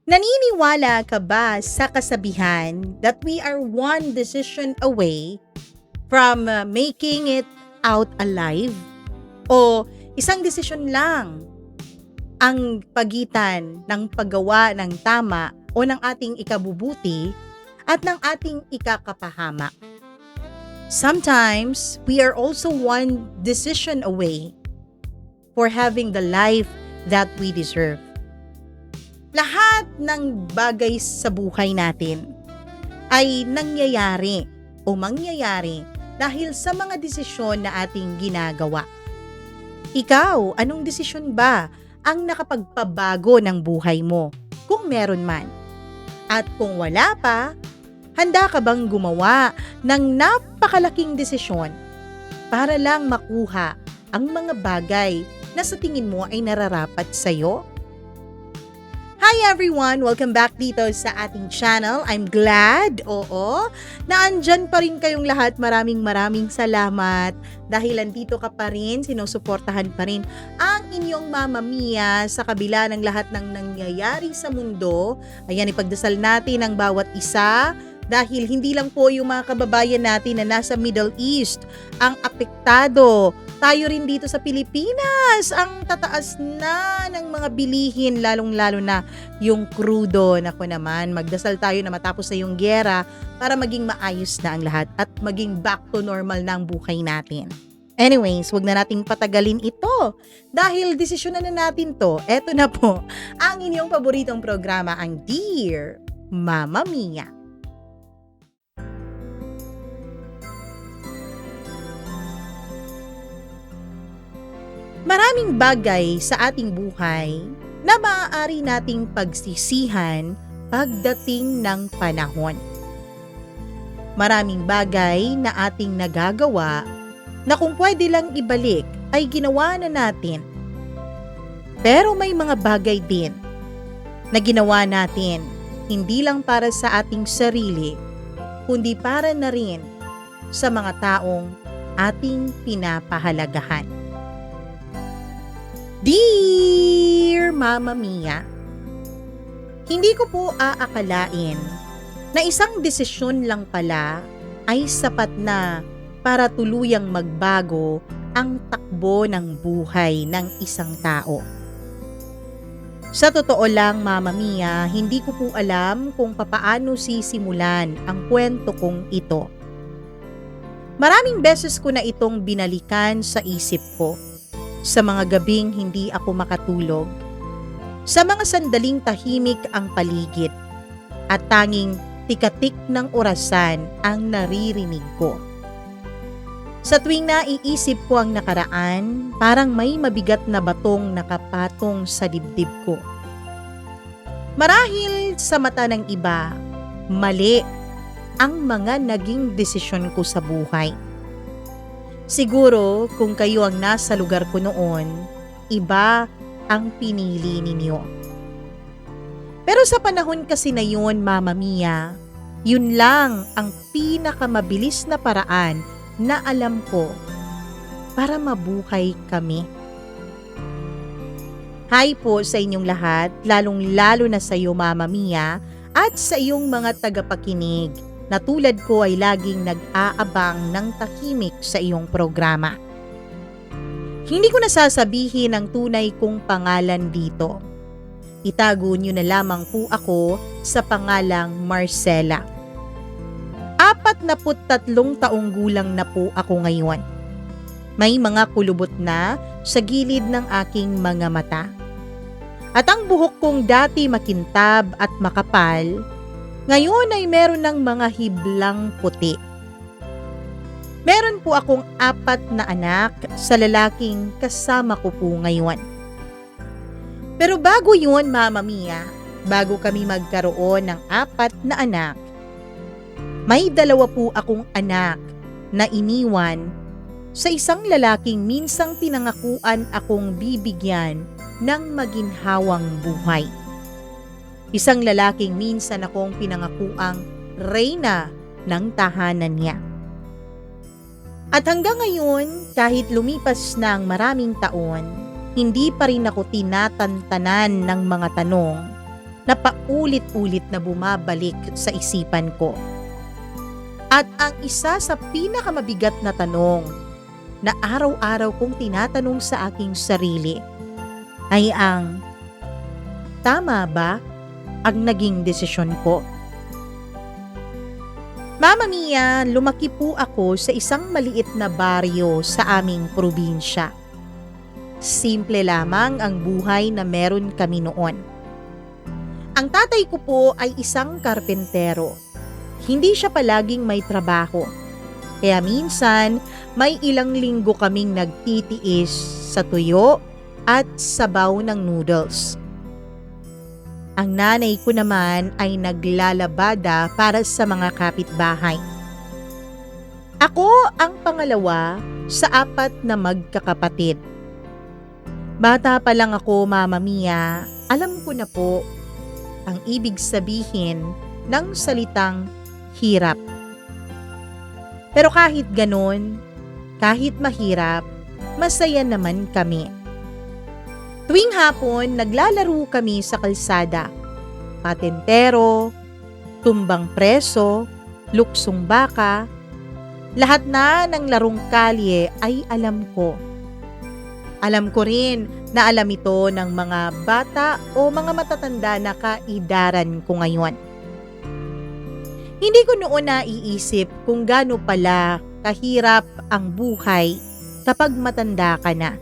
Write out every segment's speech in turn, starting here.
Naniniwala ka ba sa kasabihan that we are one decision away from making it out alive? O isang desisyon lang ang pagitan ng paggawa ng tama o ng ating ikabubuti at ng ating ikakapahamak? Sometimes, we are also one decision away for having the life that we deserve. Lahat ng bagay sa buhay natin ay nangyayari o mangyayari dahil sa mga desisyon na ating ginagawa. Ikaw, anong desisyon ba ang nakapagpabago ng buhay mo kung meron man? At kung wala pa, handa ka bang gumawa ng napakalaking desisyon para lang makuha ang mga bagay na sa tingin mo ay nararapat sa'yo? Hi everyone! Welcome back dito sa ating channel. I'm glad, na andyan pa rin kayong lahat. Maraming salamat dahil andito ka pa rin, sinusuportahan pa rin ang inyong Mama Mia sa kabila ng lahat ng nangyayari sa mundo. Ayan, ipagdasal natin ang bawat isa dahil hindi lang po yung mga kababayan natin na nasa Middle East ang apektado. Tayo rin dito sa Pilipinas, ang tataas na ng mga bilihin, lalong-lalo na yung krudo. Naku naman, magdasal tayo na matapos na yung gyera para maging maayos na ang lahat at maging back to normal na ang buhay natin. Anyways, wag na nating patagalin ito dahil desisyonan na natin to. Eto na po, ang inyong paboritong programa, ang Dear Mama Mia. Maraming bagay sa ating buhay na maaari nating pagsisihan pagdating ng panahon. Maraming bagay na ating nagagawa na kung pwede lang ibalik ay ginawa na natin. Pero may mga bagay din na ginawa natin hindi lang para sa ating sarili, kundi para na rin sa mga taong ating pinapahalagahan. Dear Mama Mia, hindi ko po aakalain na isang desisyon lang pala ay sapat na para tuluyang magbago ang takbo ng buhay ng isang tao. Sa totoo lang, Mama Mia, hindi ko po alam kung papaano sisimulan ang kwento kong ito. Maraming beses ko na itong binalikan sa isip ko. Sa mga gabing hindi ako makatulog, sa mga sandaling tahimik ang paligid, at tanging tikatik ng orasan ang naririnig ko. Sa tuwing naiisip ko ang nakaraan, parang may mabigat na batong nakapatong sa dibdib ko. Marahil sa mata ng iba, mali ang mga naging desisyon ko sa buhay. Siguro kung kayo ang nasa lugar ko noon, iba ang pinili ninyo. Pero sa panahon kasi na yun, Mama Mia, yun lang ang pinakamabilis na paraan na alam ko para mabuhay kami. Hi po sa inyong lahat, lalong-lalo na sa iyo, Mama Mia, at sa iyong mga tagapakinig na tulad ko ay laging nag-aabang ng tahimik sa iyong programa. Hindi ko nasasabihin ang tunay kong pangalan dito. Itago niyo na lamang po ako sa pangalang Marcela. 43 taong gulang na po ako ngayon. May mga kulubot na sa gilid ng aking mga mata. At ang buhok kong dati makintab at makapal, ngayon ay meron ng mga hiblang puti. Meron po akong 4 na anak sa lalaking kasama ko po ngayon. Pero bago yun, Mama Mia, bago kami magkaroon ng 4 na anak, may 2 po akong anak na iniwan sa isang lalaking minsang pinangakuan akong bibigyan ng maginhawang buhay. Isang lalaking minsan akong pinangakuang reyna ng tahanan niya. At hanggang ngayon, kahit lumipas na ang maraming taon, hindi pa rin ako tinatantanan ng mga tanong na paulit-ulit na bumabalik sa isipan ko. At ang isa sa pinakamabigat na tanong na araw-araw kong tinatanong sa aking sarili ay ang, tama ba ang naging desisyon ko? Mama Mia, lumaki po ako sa isang maliit na baryo sa aming probinsya. Simple lamang ang buhay na meron kami noon. Ang tatay ko po ay isang karpentero. Hindi siya palaging may trabaho. Kaya minsan, may ilang linggo kaming nagtitiis sa tuyo at sabaw ng noodles. Ang nanay ko naman ay naglalabada para sa mga kapitbahay. Ako ang pangalawa sa 4 na magkakapatid. Bata pa lang ako, Mama Mia, alam ko na po ang ibig sabihin ng salitang hirap. Pero kahit ganon, kahit mahirap, masaya naman kami. Tuwing hapon, naglalaro kami sa kalsada. Patentero, tumbang preso, luksong baka, lahat na ng larong kalye ay alam ko. Alam ko rin na alam ito ng mga bata o mga matatanda na kaedaran ko ngayon. Hindi ko noon naiisip kung gaano pala kahirap ang buhay kapag matanda ka na.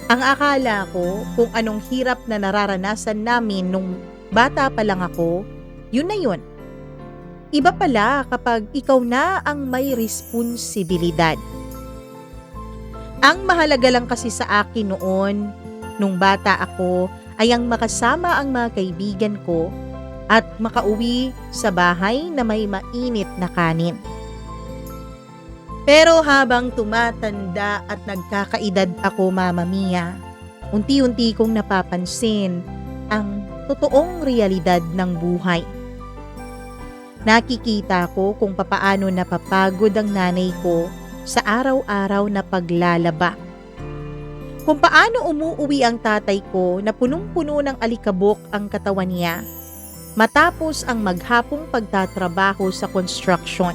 Ang akala ko kung anong hirap na nararanasan namin nung bata pa lang ako, yun na yun. Iba pala kapag ikaw na ang may responsibilidad. Ang mahalaga lang kasi sa akin noon, nung bata ako, ay ang makasama ang mga kaibigan ko at makauwi sa bahay na may mainit na kanin. Pero habang tumatanda at nagkakaedad ako, Mama Mia, unti-unti kong napapansin ang totoong realidad ng buhay. Nakikita ko kung papaano napapagod ang nanay ko sa araw-araw na paglalaba. Kung paano umuuwi ang tatay ko na punong-puno ng alikabok ang katawan niya matapos ang maghapong pagtatrabaho sa construction.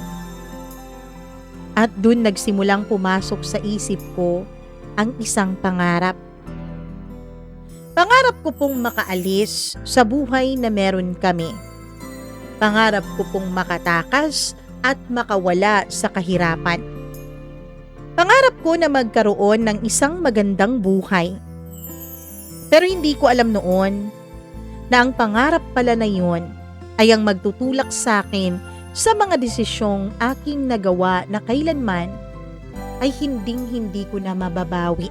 At dun nagsimulang pumasok sa isip ko ang isang pangarap. Pangarap ko pong makaalis sa buhay na meron kami. Pangarap ko pong makatakas at makawala sa kahirapan. Pangarap ko na magkaroon ng isang magandang buhay. Pero hindi ko alam noon na ang pangarap pala na yun ay ang magtutulak sa akin sa mga desisyong aking nagawa na kailanman ay hinding-hindi ko na mababawi.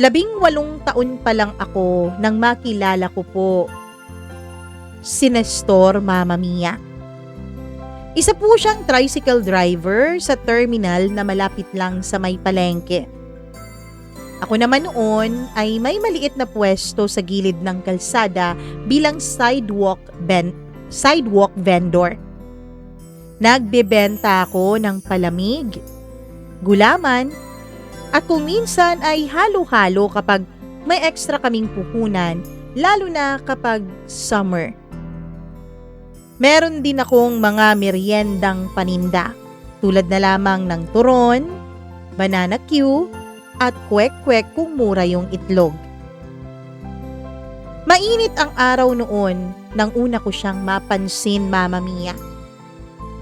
18 taon pa lang ako nang makilala ko po si Nestor, Mama Mia. Isa po siyang tricycle driver sa terminal na malapit lang sa may palengke. Ako naman noon ay may maliit na pwesto sa gilid ng kalsada bilang sidewalk vendor. Nagbebenta ako ng palamig, gulaman, at kung minsan ay halo-halo kapag may extra kaming puhunan, lalo na kapag summer. Meron din akong mga meriendang paninda, tulad na lamang ng turon, banana Q, at kwek-kwek kung mura yung itlog. Mainit ang araw noon nang una ko siyang mapansin, Mama Mia.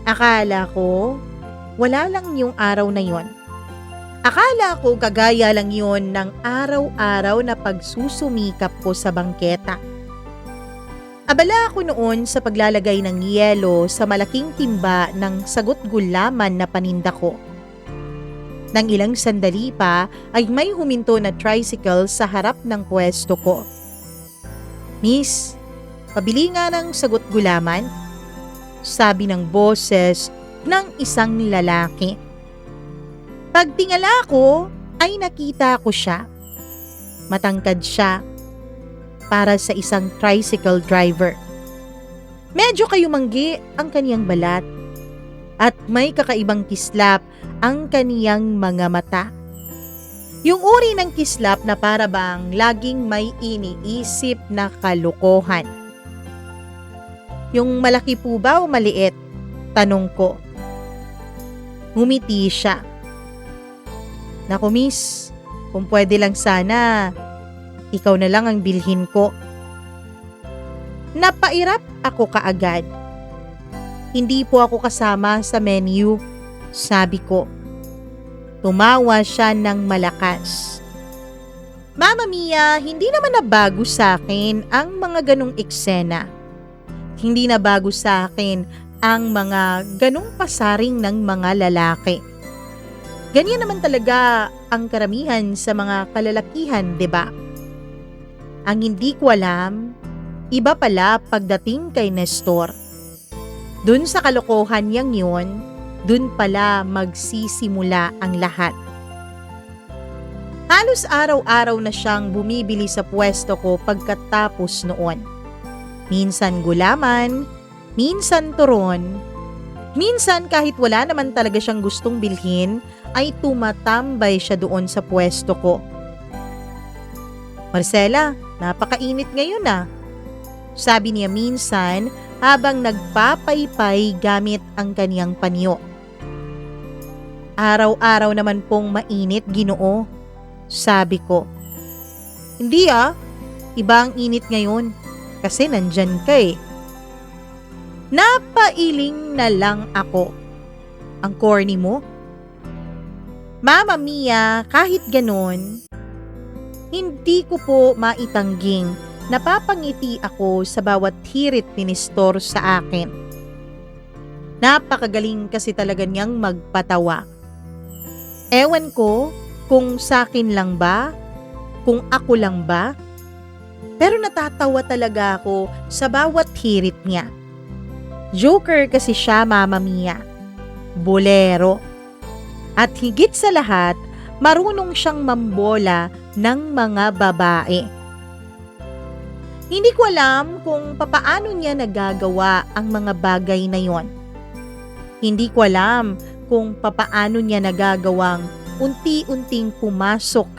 Akala ko, wala lang yung araw na yon. Akala ko kagaya lang yon ng araw-araw na pagsusumikap ko sa bangketa. Abala ako noon sa paglalagay ng yelo sa malaking timba ng sagot gulaman na paninda ko. Nang ilang sandali pa ay may huminto na tricycle sa harap ng pwesto ko. "Miss, pabili nga ng sagot gulaman?" sabi ng boses ng isang lalaki. Pagtingala ko ay nakita ko siya. Matangkad siya para sa isang tricycle driver. Medyo kayumanggi ang kaniyang balat at may kakaibang kislap ang kaniyang mga mata. Yung uri ng kislap na para bang laging may iniisip na kalokohan. Yung malaki po ba o maliit? Tanong ko. Ngumiti siya. Naku miss, kung pwede lang sana, ikaw na lang ang bilhin ko. Napairap ako kaagad. Hindi po ako kasama sa menu, sabi ko. Tumawa siya ng malakas. Mama Mia, hindi naman nabago sa akin ang mga ganong eksena. Hindi nabago sa akin ang mga ganong pasaring ng mga lalaki. Ganyan naman talaga ang karamihan sa mga kalalakihan, 'di ba? Ang hindi ko alam, iba pala pagdating kay Nestor. Dun sa kalokohan niyang yun, dun pala magsisimula ang lahat. Halos araw-araw na siyang bumibili sa pwesto ko pagkatapos noon. Minsan gulaman, minsan turon, minsan kahit wala naman talaga siyang gustong bilhin, ay tumatambay siya doon sa pwesto ko. Marcela, napakainit ngayon ah. Sabi niya minsan habang nagpapaypay gamit ang kaniyang panyo. Araw-araw naman pong mainit, Ginoo. Sabi ko. Hindi ah, iba ang init ngayon kasi nandyan ka eh. Napailing na lang ako. Ang corny mo? Mama Mia, kahit ganon, hindi ko po maitangging napapangiti ako sa bawat hirit ni Nestor sa akin. Napakagaling kasi talaga niyang magpatawa. Ewan ko kung sa akin lang ba, kung ako lang ba, pero natatawa talaga ako sa bawat hirit niya. Joker kasi siya, Mama Mia. Bolero. At higit sa lahat, marunong siyang mambola ng mga babae. Hindi ko alam kung papaano niya nagagawa ang mga bagay na yon. Hindi ko alam kung papaano niya nagagawang unti-unting pumasok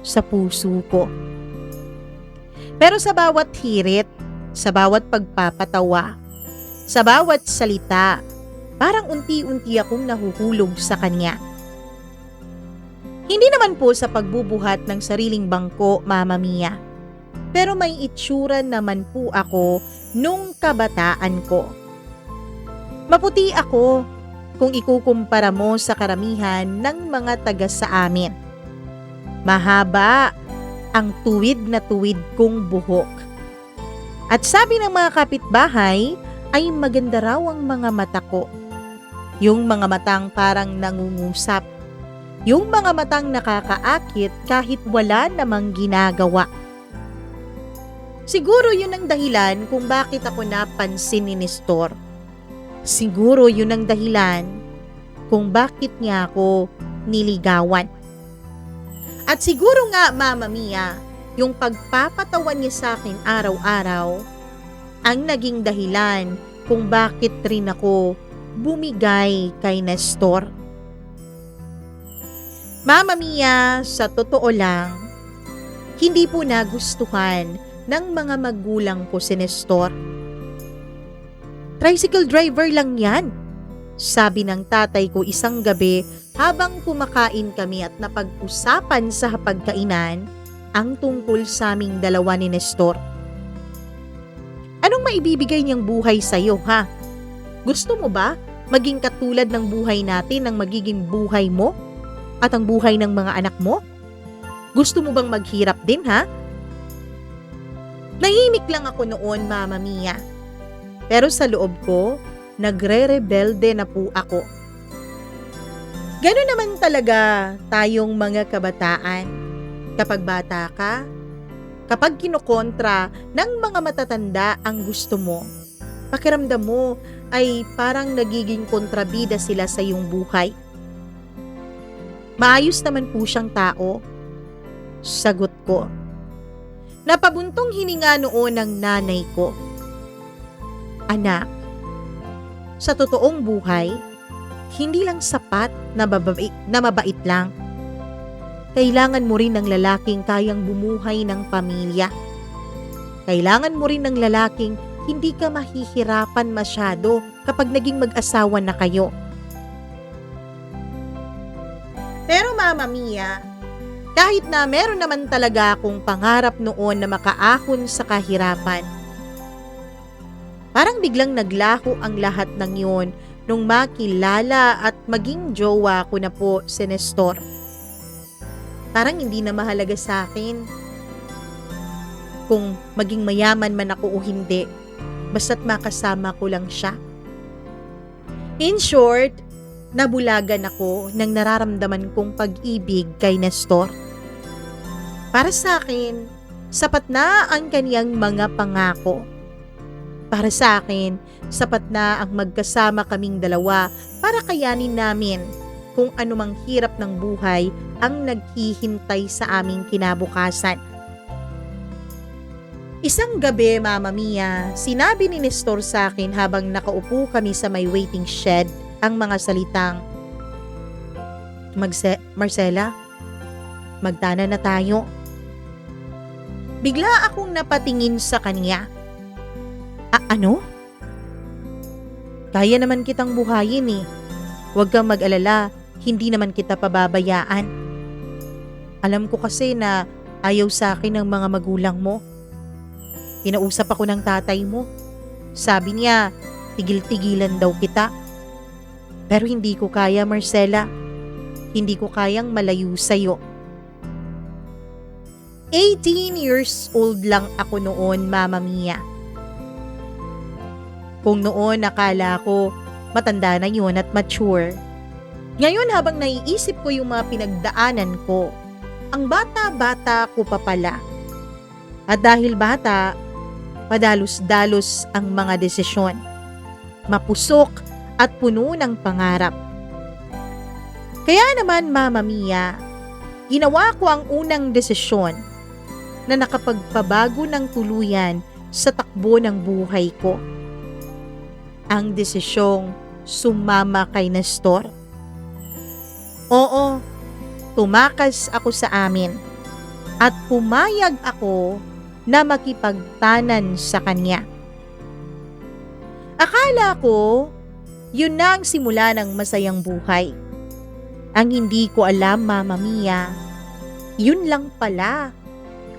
sa puso ko. Pero sa bawat hirit, sa bawat pagpapatawa, sa bawat salita, parang unti-unti akong nahuhulog sa kanya. Hindi naman po sa pagbubuhat ng sariling bangko, Mama Mia. Pero may itsura naman po ako nung kabataan ko. Maputi ako kung ikukumpara mo sa karamihan ng mga taga sa amin. Mahaba ang tuwid na tuwid kong buhok. At sabi ng mga kapitbahay ay maganda raw ang mga mata ko. Yung mga matang parang nangungusap. Yung mga matang nakakaakit kahit wala namang ginagawa. Siguro yun ang dahilan kung bakit ako napansin ni Nestor. Siguro yun ang dahilan kung bakit niya ako niligawan. At siguro nga, Mama Mia, yung pagpapatawan niya sa akin araw-araw ang naging dahilan kung bakit rin ako bumigay kay Nestor. Mama Mia, sa totoo lang, hindi po nagustuhan ng mga magulang ko si Nestor. Tricycle driver lang yan, sabi ng tatay ko isang gabi habang kumakain kami at napag-usapan sa hapagkainan ang tungkol sa aming dalawa ni Nestor. Anong maibibigay niyang buhay sa'yo, ha? Gusto mo ba maging katulad ng buhay natin ang magiging buhay mo at ang buhay ng mga anak mo? Gusto mo bang maghirap din, ha? Nahimik lang ako noon, Mama Mia. Pero sa loob ko, nagre-rebelde na po ako. Gano'n naman talaga tayong mga kabataan. Kapag bata ka, kapag kinukontra ng mga matatanda ang gusto mo, pakiramdam mo ay parang nagiging kontrabida sila sa iyong buhay. Maayos naman po siyang tao. Sagot ko. Napabuntong hininga noon ng nanay ko. Anak, sa totoong buhay, hindi lang sapat na mabait lang. kailangan mo rin ng lalaking kayang bumuhay ng pamilya. Kailangan mo rin ng lalaking hindi ka mahihirapan masyado kapag naging mag-asawa na kayo. Pero Mama Mia, kahit na meron naman talaga akong pangarap noon na makaahon sa kahirapan, parang biglang naglaho ang lahat ng yun nung makilala at maging jowa ko na po si Nestor. Parang hindi na mahalaga sa akin kung maging mayaman man ako o hindi, basta't makasama ko lang siya. In short, nabulagan ako ng nararamdaman kong pag-ibig kay Nestor. Para sa akin, sapat na ang kaniyang mga pangako. Para sa akin, sapat na ang magkasama kaming dalawa para kayanin namin kung anumang hirap ng buhay ang naghihintay sa aming kinabukasan. Isang gabi, Mama Mia, sinabi ni Nestor sa akin habang nakaupo kami sa may waiting shed ang mga salitang, Marcela, magtana na tayo. Bigla akong napatingin sa kanya. Ano? Kaya naman kitang buhayin eh. Huwag kang mag-alala, hindi naman kita pababayaan. Alam ko kasi na ayaw sa akin ng mga magulang mo. Kinausap ako ng tatay mo. Sabi niya, tigil-tigilan daw kita. Pero hindi ko kaya, Marcela. Hindi ko kayang malayo sa'yo. 18 years old lang ako noon, Mama Mia. Kung noon akala ko matanda na yun at mature. Ngayon habang naiisip ko yung mga pinagdaanan ko, ang bata-bata ko pa pala. At dahil bata, padalos-dalos ang mga desisyon. Mapusok at puno ng pangarap. Kaya naman, Mama Mia, ginawa ko ang unang desisyon na nakapagpabago ng tuluyan sa takbo ng buhay ko. Ang desisyong sumama kay Nestor. Oo, tumakas ako sa amin at pumayag ako na makipagtanan sa kanya. Akala ko, yun na ang simula ng masayang buhay. Ang hindi ko alam, Mama Mia, yun lang pala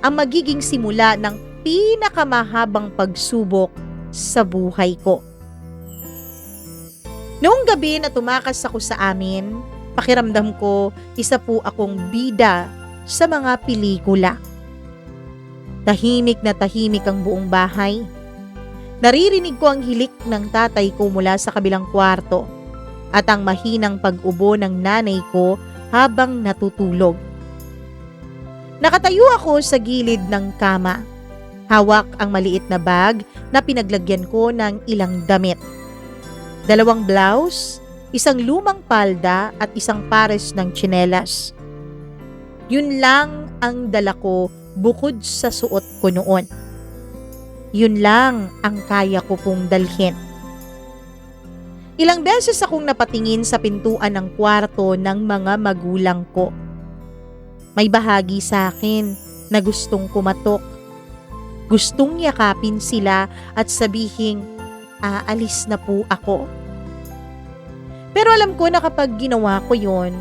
ang magiging simula ng pinakamahabang pagsubok sa buhay ko. Noong gabi na tumakas ako sa amin, pakiramdam ko isa po akong bida sa mga pelikula. Tahimik na tahimik ang buong bahay. Naririnig ko ang hilik ng tatay ko mula sa kabilang kwarto at ang mahinang pag-ubo ng nanay ko habang natutulog. Nakatayo ako sa gilid ng kama. Hawak ang maliit na bag na pinaglagyan ko ng ilang damit. 2 blouse, isang lumang palda at isang pares ng tsinelas. Yun lang ang dala ko bukod sa suot ko noon. Yun lang ang kaya ko pong dalhin. Ilang beses akong napatingin sa pintuan ng kwarto ng mga magulang ko. May bahagi sa akin na gustong kumatok. Gustong yakapin sila at sabihing, aalis na po ako. Pero alam ko na kapag ginawa ko yon,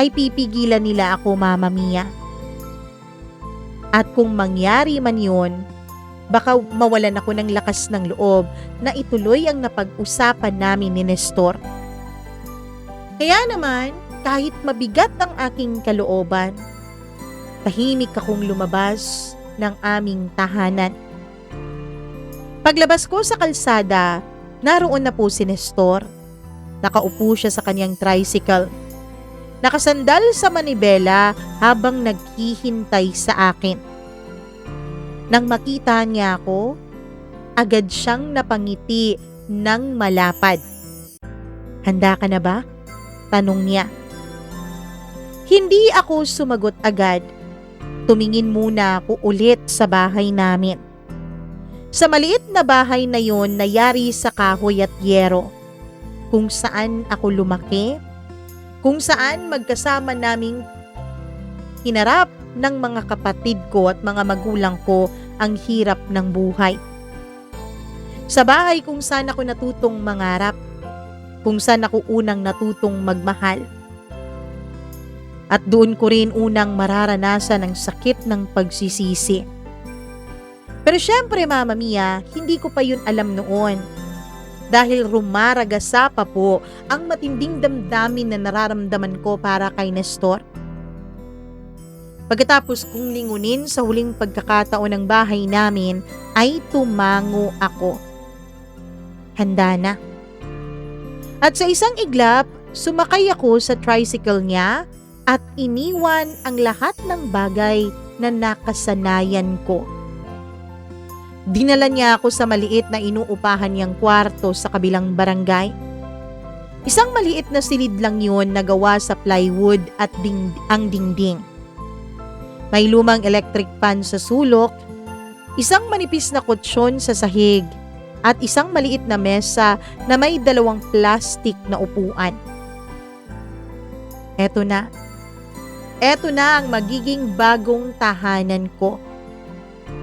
ay pipigilan nila ako, Mama Mia. At kung mangyari man yon, baka mawalan ako ng lakas ng loob na ituloy ang napag-usapan namin ni Nestor. Kaya naman, kahit mabigat ang aking kalooban, tahimik akong lumabas ng aming tahanan. Paglabas ko sa kalsada, naroon na po si Nestor. Nakaupo siya sa kanyang tricycle. Nakasandal sa manibela habang naghihintay sa akin. Nang makita niya ako, agad siyang napangiti ng malapad. Handa ka na ba? Tanong niya. Hindi ako sumagot agad. Tumingin muna ako ulit sa bahay namin. Sa maliit na bahay na yon na yari sa kahoy at yero, kung saan ako lumaki, kung saan magkasama naming hinarap ng mga kapatid ko at mga magulang ko ang hirap ng buhay. Sa bahay kung saan ako natutong mangarap, kung saan ako unang natutong magmahal. At doon ko rin unang mararanasan ang sakit ng pagsisisi. Pero syempre Mama Mia, hindi ko pa yun alam noon. Dahil rumaragasa pa po ang matinding damdamin na nararamdaman ko para kay Nestor. Pagkatapos kong lingunin sa huling pagkakataon ng bahay namin, ay tumango ako. Handa na. At sa isang iglap, sumakay ako sa tricycle niya at iniwan ang lahat ng bagay na nakasanayan ko. Dinala niya ako sa maliit na inuupahan niyang kwarto sa kabilang barangay. Isang maliit na silid lang yun na gawa sa plywood at ang dingding. May lumang electric fan sa sulok, isang manipis na kutsyon sa sahig, at isang maliit na mesa na may 2 plastic na upuan. Eto na. Eto na ang magiging bagong tahanan ko.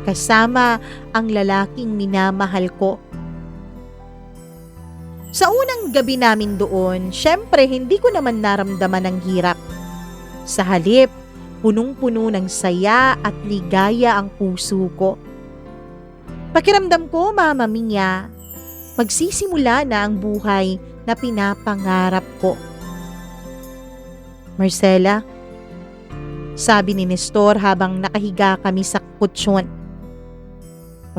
Kasama ang lalaking minamahal ko. Sa unang gabi namin doon, syempre hindi ko naman naramdaman ang hirap. Sa halip, punong-puno ng saya at ligaya ang puso ko. Pakiramdam ko, Mama Mia, magsisimula na ang buhay na pinapangarap ko. Marcela, sabi ni Nestor habang nakahiga kami sa kutsyon.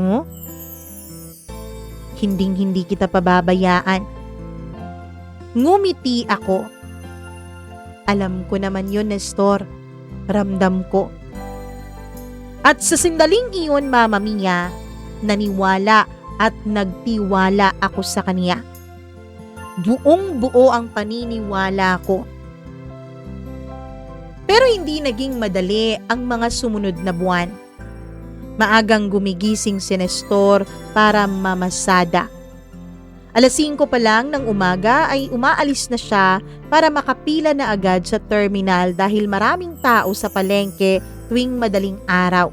Oh? Hinding-hindi kita pababayaan. Ngumiti ako. Alam ko naman yun, Nestor. Ramdam ko. At sa sandaling iyon, Mama Mia, naniwala at nagtiwala ako sa kanya. Buong-buo ang paniniwala ko. Pero hindi naging madali ang mga sumunod na buwan. Maagang gumigising si Nestor para mamasada. 5:00 pa lang ng umaga ay umaalis na siya para makapila na agad sa terminal dahil maraming tao sa palengke tuwing madaling araw.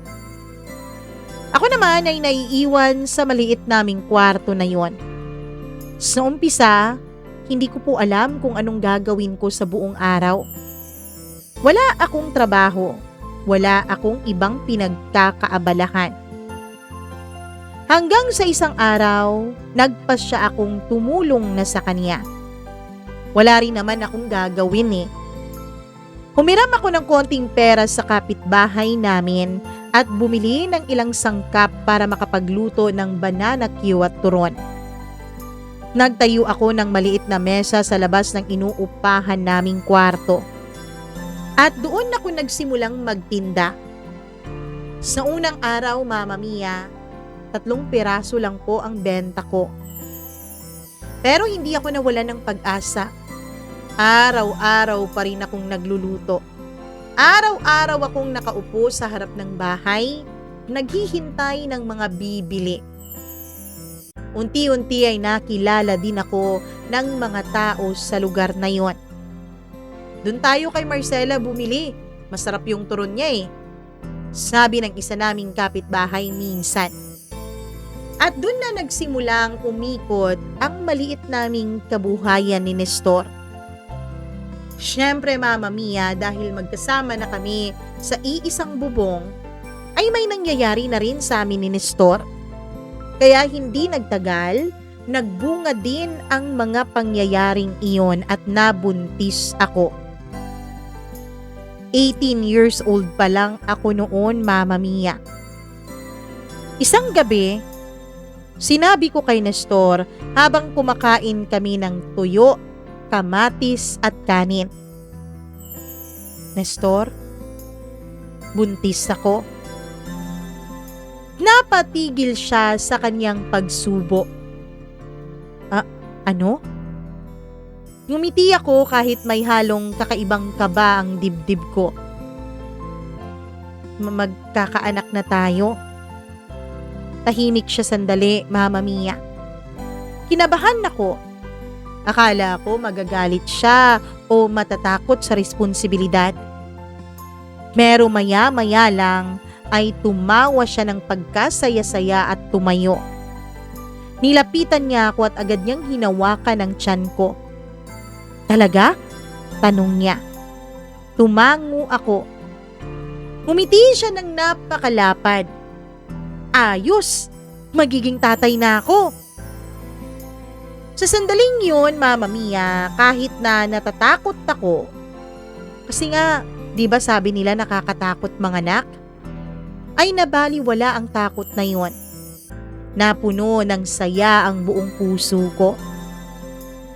Ako naman ay naiiwan sa maliit naming kwarto na yon. Sa umpisa, hindi ko po alam kung anong gagawin ko sa buong araw. Wala akong trabaho. Wala akong ibang pinagkakaabalahan. Hanggang sa isang araw, nagpasya akong tumulong na sa kanya. Wala rin naman akong gagawin eh. Humiram ako ng konting pera sa kapitbahay namin at bumili ng ilang sangkap para makapagluto ng banana Q at turon. Nagtayo ako ng maliit na mesa sa labas ng inuupahan naming kwarto. At doon ako nagsimulang magtinda. Sa unang araw, Mama Mia, 3 piraso lang po ang benta ko. Pero hindi ako nawalan ng pag-asa. Araw-araw pa rin akong nagluluto. Araw-araw akong nakaupo sa harap ng bahay, naghihintay ng mga bibili. Unti-unti ay nakilala din ako ng mga tao sa lugar na yon. Doon tayo kay Marcela bumili. Masarap yung turon niya eh. Sabi ng isa naming kapitbahay minsan. At doon na nagsimulang umikot ang maliit naming kabuhayan ni Nestor. Siyempre Mama Mia, dahil magkasama na kami sa iisang bubong, ay may nangyayari na rin sa amin ni Nestor. Kaya hindi nagtagal, nagbunga din ang mga pangyayaring iyon at nabuntis ako. 18 years old pa lang ako noon, Mama Mia. Isang gabi, sinabi ko kay Nestor habang kumakain kami ng tuyo, kamatis at kanin. Nestor, buntis ako. Napatigil siya sa kanyang pagsubo. Ano? Ngumiti ako kahit may halong kakaibang kaba ang dibdib ko. Magkakaanak na tayo. Tahimik siya sandali, Mama Mia. Kinabahan ako. Akala ko magagalit siya o matatakot sa responsibilidad. Pero maya-maya lang ay tumawa siya ng pagkasaya-saya at tumayo. Nilapitan niya ako at agad niyang hinawakan ang tiyan ko. Talaga? Tanong niya. Tumango ako. Ngumiti siya ng napakalapad. Ayos! Magiging tatay na ako! Sa sandaling yun, Mama Mia, kahit na natatakot ako, kasi nga, di ba sabi nila nakakatakot manganak? Ay nabaliwala ang takot na yon. Napuno ng saya ang buong puso ko.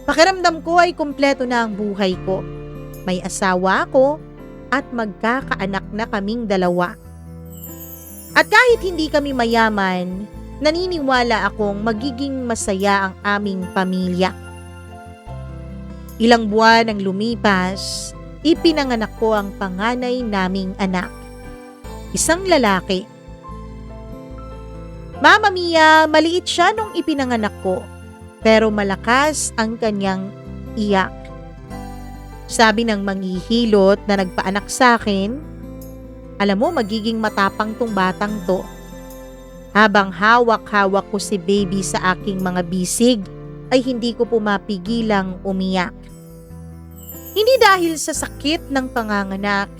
Pakiramdam ko ay kumpleto na ang buhay ko. May asawa ako at magkakaanak na kaming dalawa. At kahit hindi kami mayaman, naniniwala akong magiging masaya ang aming pamilya. Ilang buwan ang lumipas, ipinanganak ko ang panganay naming anak. Isang lalaki. Mama Mia, maliit siya nung ipinanganak ko, pero malakas ang kanyang iyak. Sabi ng manghihilot na nagpaanak sa akin, alam mo magiging matapang tong batang to. Habang hawak-hawak ko si baby sa aking mga bisig, ay hindi ko pumapigilang umiyak. Hindi dahil sa sakit ng panganganak,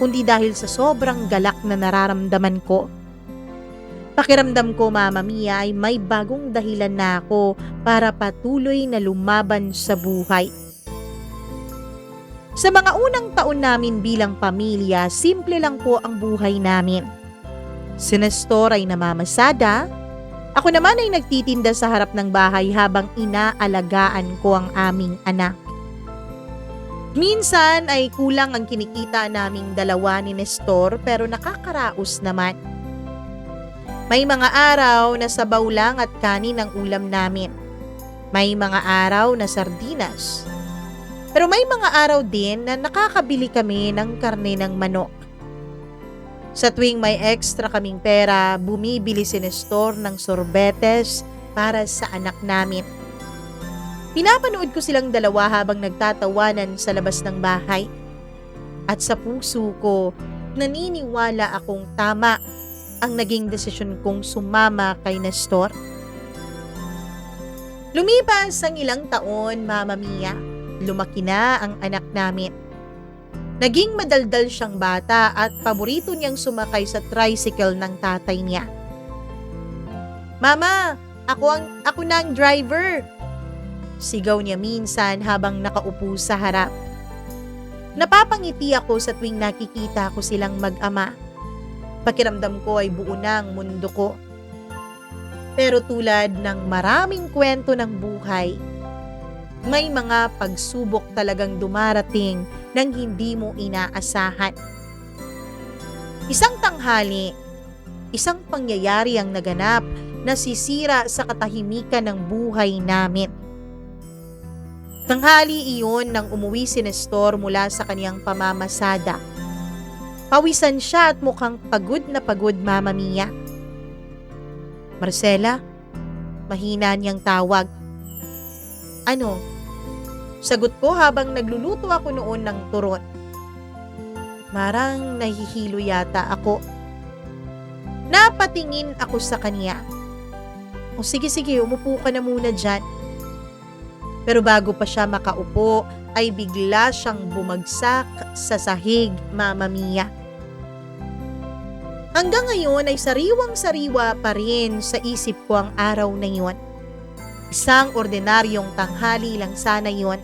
kundi dahil sa sobrang galak na nararamdaman ko. Pakiramdam ko, Mama Mia, ay may bagong dahilan na ako para patuloy na lumaban sa buhay. Sa mga unang taon namin bilang pamilya, simple lang po ang buhay namin. Si Nestor ay namamasada, ako naman ay nagtitinda sa harap ng bahay habang inaalagaan ko ang aming anak. Minsan ay kulang ang kinikita naming dalawa ni Nestor pero nakakaraos naman. May mga araw na sabaw lang at kanin ang ulam namin. May mga araw na sardinas. Pero may mga araw din na nakakabili kami ng karne ng manok. Sa tuwing may extra kaming pera, bumibili si Nestor ng sorbetes para sa anak namin. Pinapanood ko silang dalawa habang nagtatawanan sa labas ng bahay. At sa puso ko, naniniwala akong tama ang naging desisyon kong sumama kay Nestor. Lumipas ang ilang taon, Mama Mia. Lumaki na ang anak namin. Naging madaldal siyang bata at paborito niyang sumakay sa tricycle ng tatay niya. Mama, ako na ang driver! Sigaw niya minsan habang nakaupo sa harap. Napapangiti ako sa tuwing nakikita ko silang mag-ama. Pakiramdam ko ay buo na ang mundo ko. Pero tulad ng maraming kwento ng buhay, may mga pagsubok talagang dumarating nang hindi mo inaasahan. Isang tanghali, isang pangyayari ang naganap na sisira sa katahimikan ng buhay namin. Tanghali iyon nang umuwi si Nestor mula sa kaniyang pamamasada. Pawisan siya at mukhang pagod na pagod, Mama Mia. Marcela, mahina niyang tawag. Ano? Sagot ko habang nagluluto ako noon ng turon. Marang nahihilo yata ako. Napatingin ako sa kanya. O sige, umupo ka na muna dyan. Pero bago pa siya makaupo, ay bigla siyang bumagsak sa sahig, Mama Mia. Hanggang ngayon ay sariwang-sariwa pa rin sa isip ko ang araw na iyon. Isang ordinaryong tanghali lang sana iyon,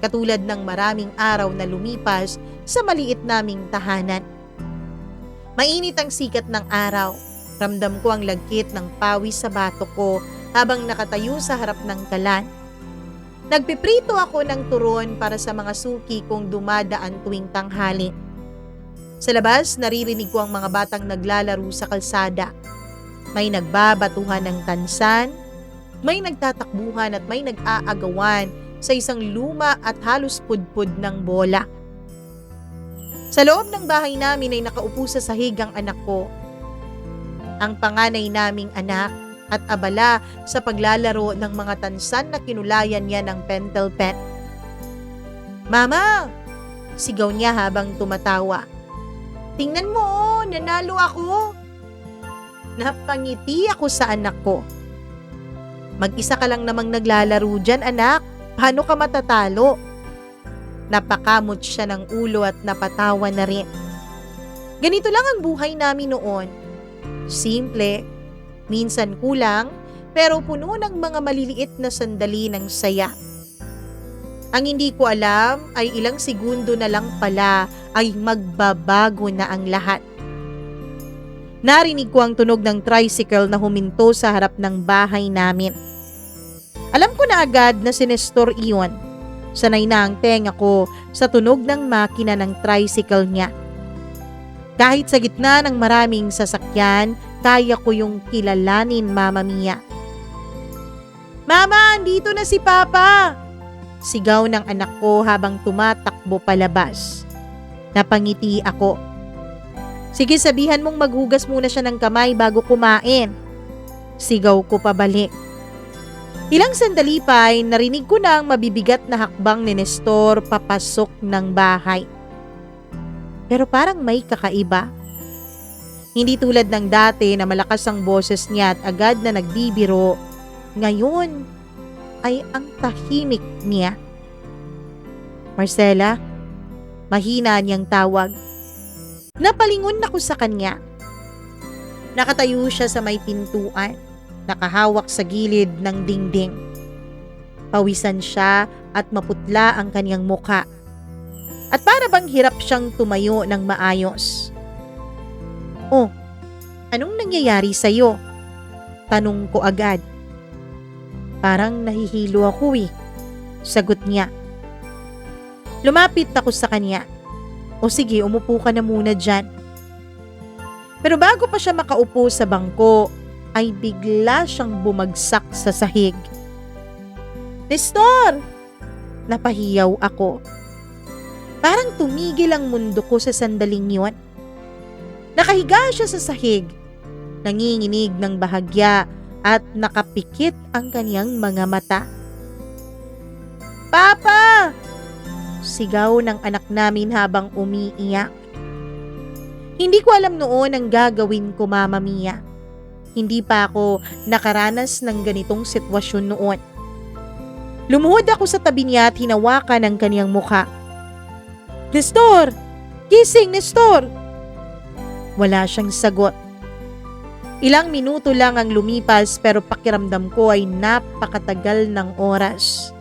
katulad ng maraming araw na lumipas sa maliit naming tahanan. Mainit ang sikat ng araw. Ramdam ko ang lagkit ng pawis sa batok ko habang nakatayo sa harap ng kalan. Nagpiprito ako ng turon para sa mga suki kong dumadaan tuwing tanghali. Sa labas, naririnig ko ang mga batang naglalaro sa kalsada. May nagbabatuhan ng tansan, may nagtatakbuhan at may nag-aagawan sa isang luma at halos pudpud ng bola. Sa loob ng bahay namin ay nakaupo sa sahig ang anak ko. Ang panganay naming anak at abala sa paglalaro ng mga tansan na kinulayan niya ng pentel pen. Mama! Sigaw niya habang tumatawa. Tingnan mo, nanalo ako. Napangiti ako sa anak ko. Mag-isa ka lang namang naglalaro dyan, anak. Paano ka matatalo? Napakamot siya ng ulo at napatawa na rin. Ganito lang ang buhay namin noon. Simple, minsan kulang, pero puno ng mga maliliit na sandali ng saya. Ang hindi ko alam ay ilang segundo na lang pala ay magbabago na ang lahat. Narinig ko ang tunog ng tricycle na huminto sa harap ng bahay namin. Alam ko na agad na si Nestor iyon. Sanay na ang tenga ko sa tunog ng makina ng tricycle niya. Kahit sa gitna ng maraming sasakyan, kaya ko yung kilalanin, Mama Mia. Mama, andito na si Papa! Sigaw ng anak ko habang tumatakbo palabas. Napangiti ako. Sige, sabihan mong maghugas muna siya ng kamay bago kumain. Sigaw ko pabalik. Ilang sandali pa ay narinig ko na ang mabibigat na hakbang ni Nestor papasok ng bahay. Pero parang may kakaiba. Hindi tulad ng dati na malakas ang boses niya at agad na nagbibiro. Ngayon ay ang tahimik niya. Marcela, mahina niyang tawag. Napalingon ako sa kanya. Nakatayo siya sa may pintuan, nakahawak sa gilid ng dingding. Pawisan siya at maputla ang kanyang muka. At para bang hirap siyang tumayo ng maayos. Oh, anong nangyayari sa'yo? Tanong ko agad. Parang nahihilo ako eh. Sagot niya. Lumapit ako sa kanya. O sige, umupo ka na muna dyan. Pero bago pa siya makaupo sa bangko, ay bigla siyang bumagsak sa sahig. Nestor! Napahiyaw ako. Parang tumigil ang mundo ko sa sandaling yon. Nakahiga siya sa sahig, nanginginig ng bahagya at nakapikit ang kanyang mga mata. Papa! Sigaw ng anak namin habang umiiyak. Hindi ko alam noon ang gagawin ko, Mama Mia. Hindi pa ako nakaranas ng ganitong sitwasyon noon. Lumuhod ako sa tabi niya at hinawakan ang kanyang mukha. Nestor! Gising, Nestor! Wala siyang sagot. Ilang minuto lang ang lumipas pero pakiramdam ko ay napakatagal ng oras.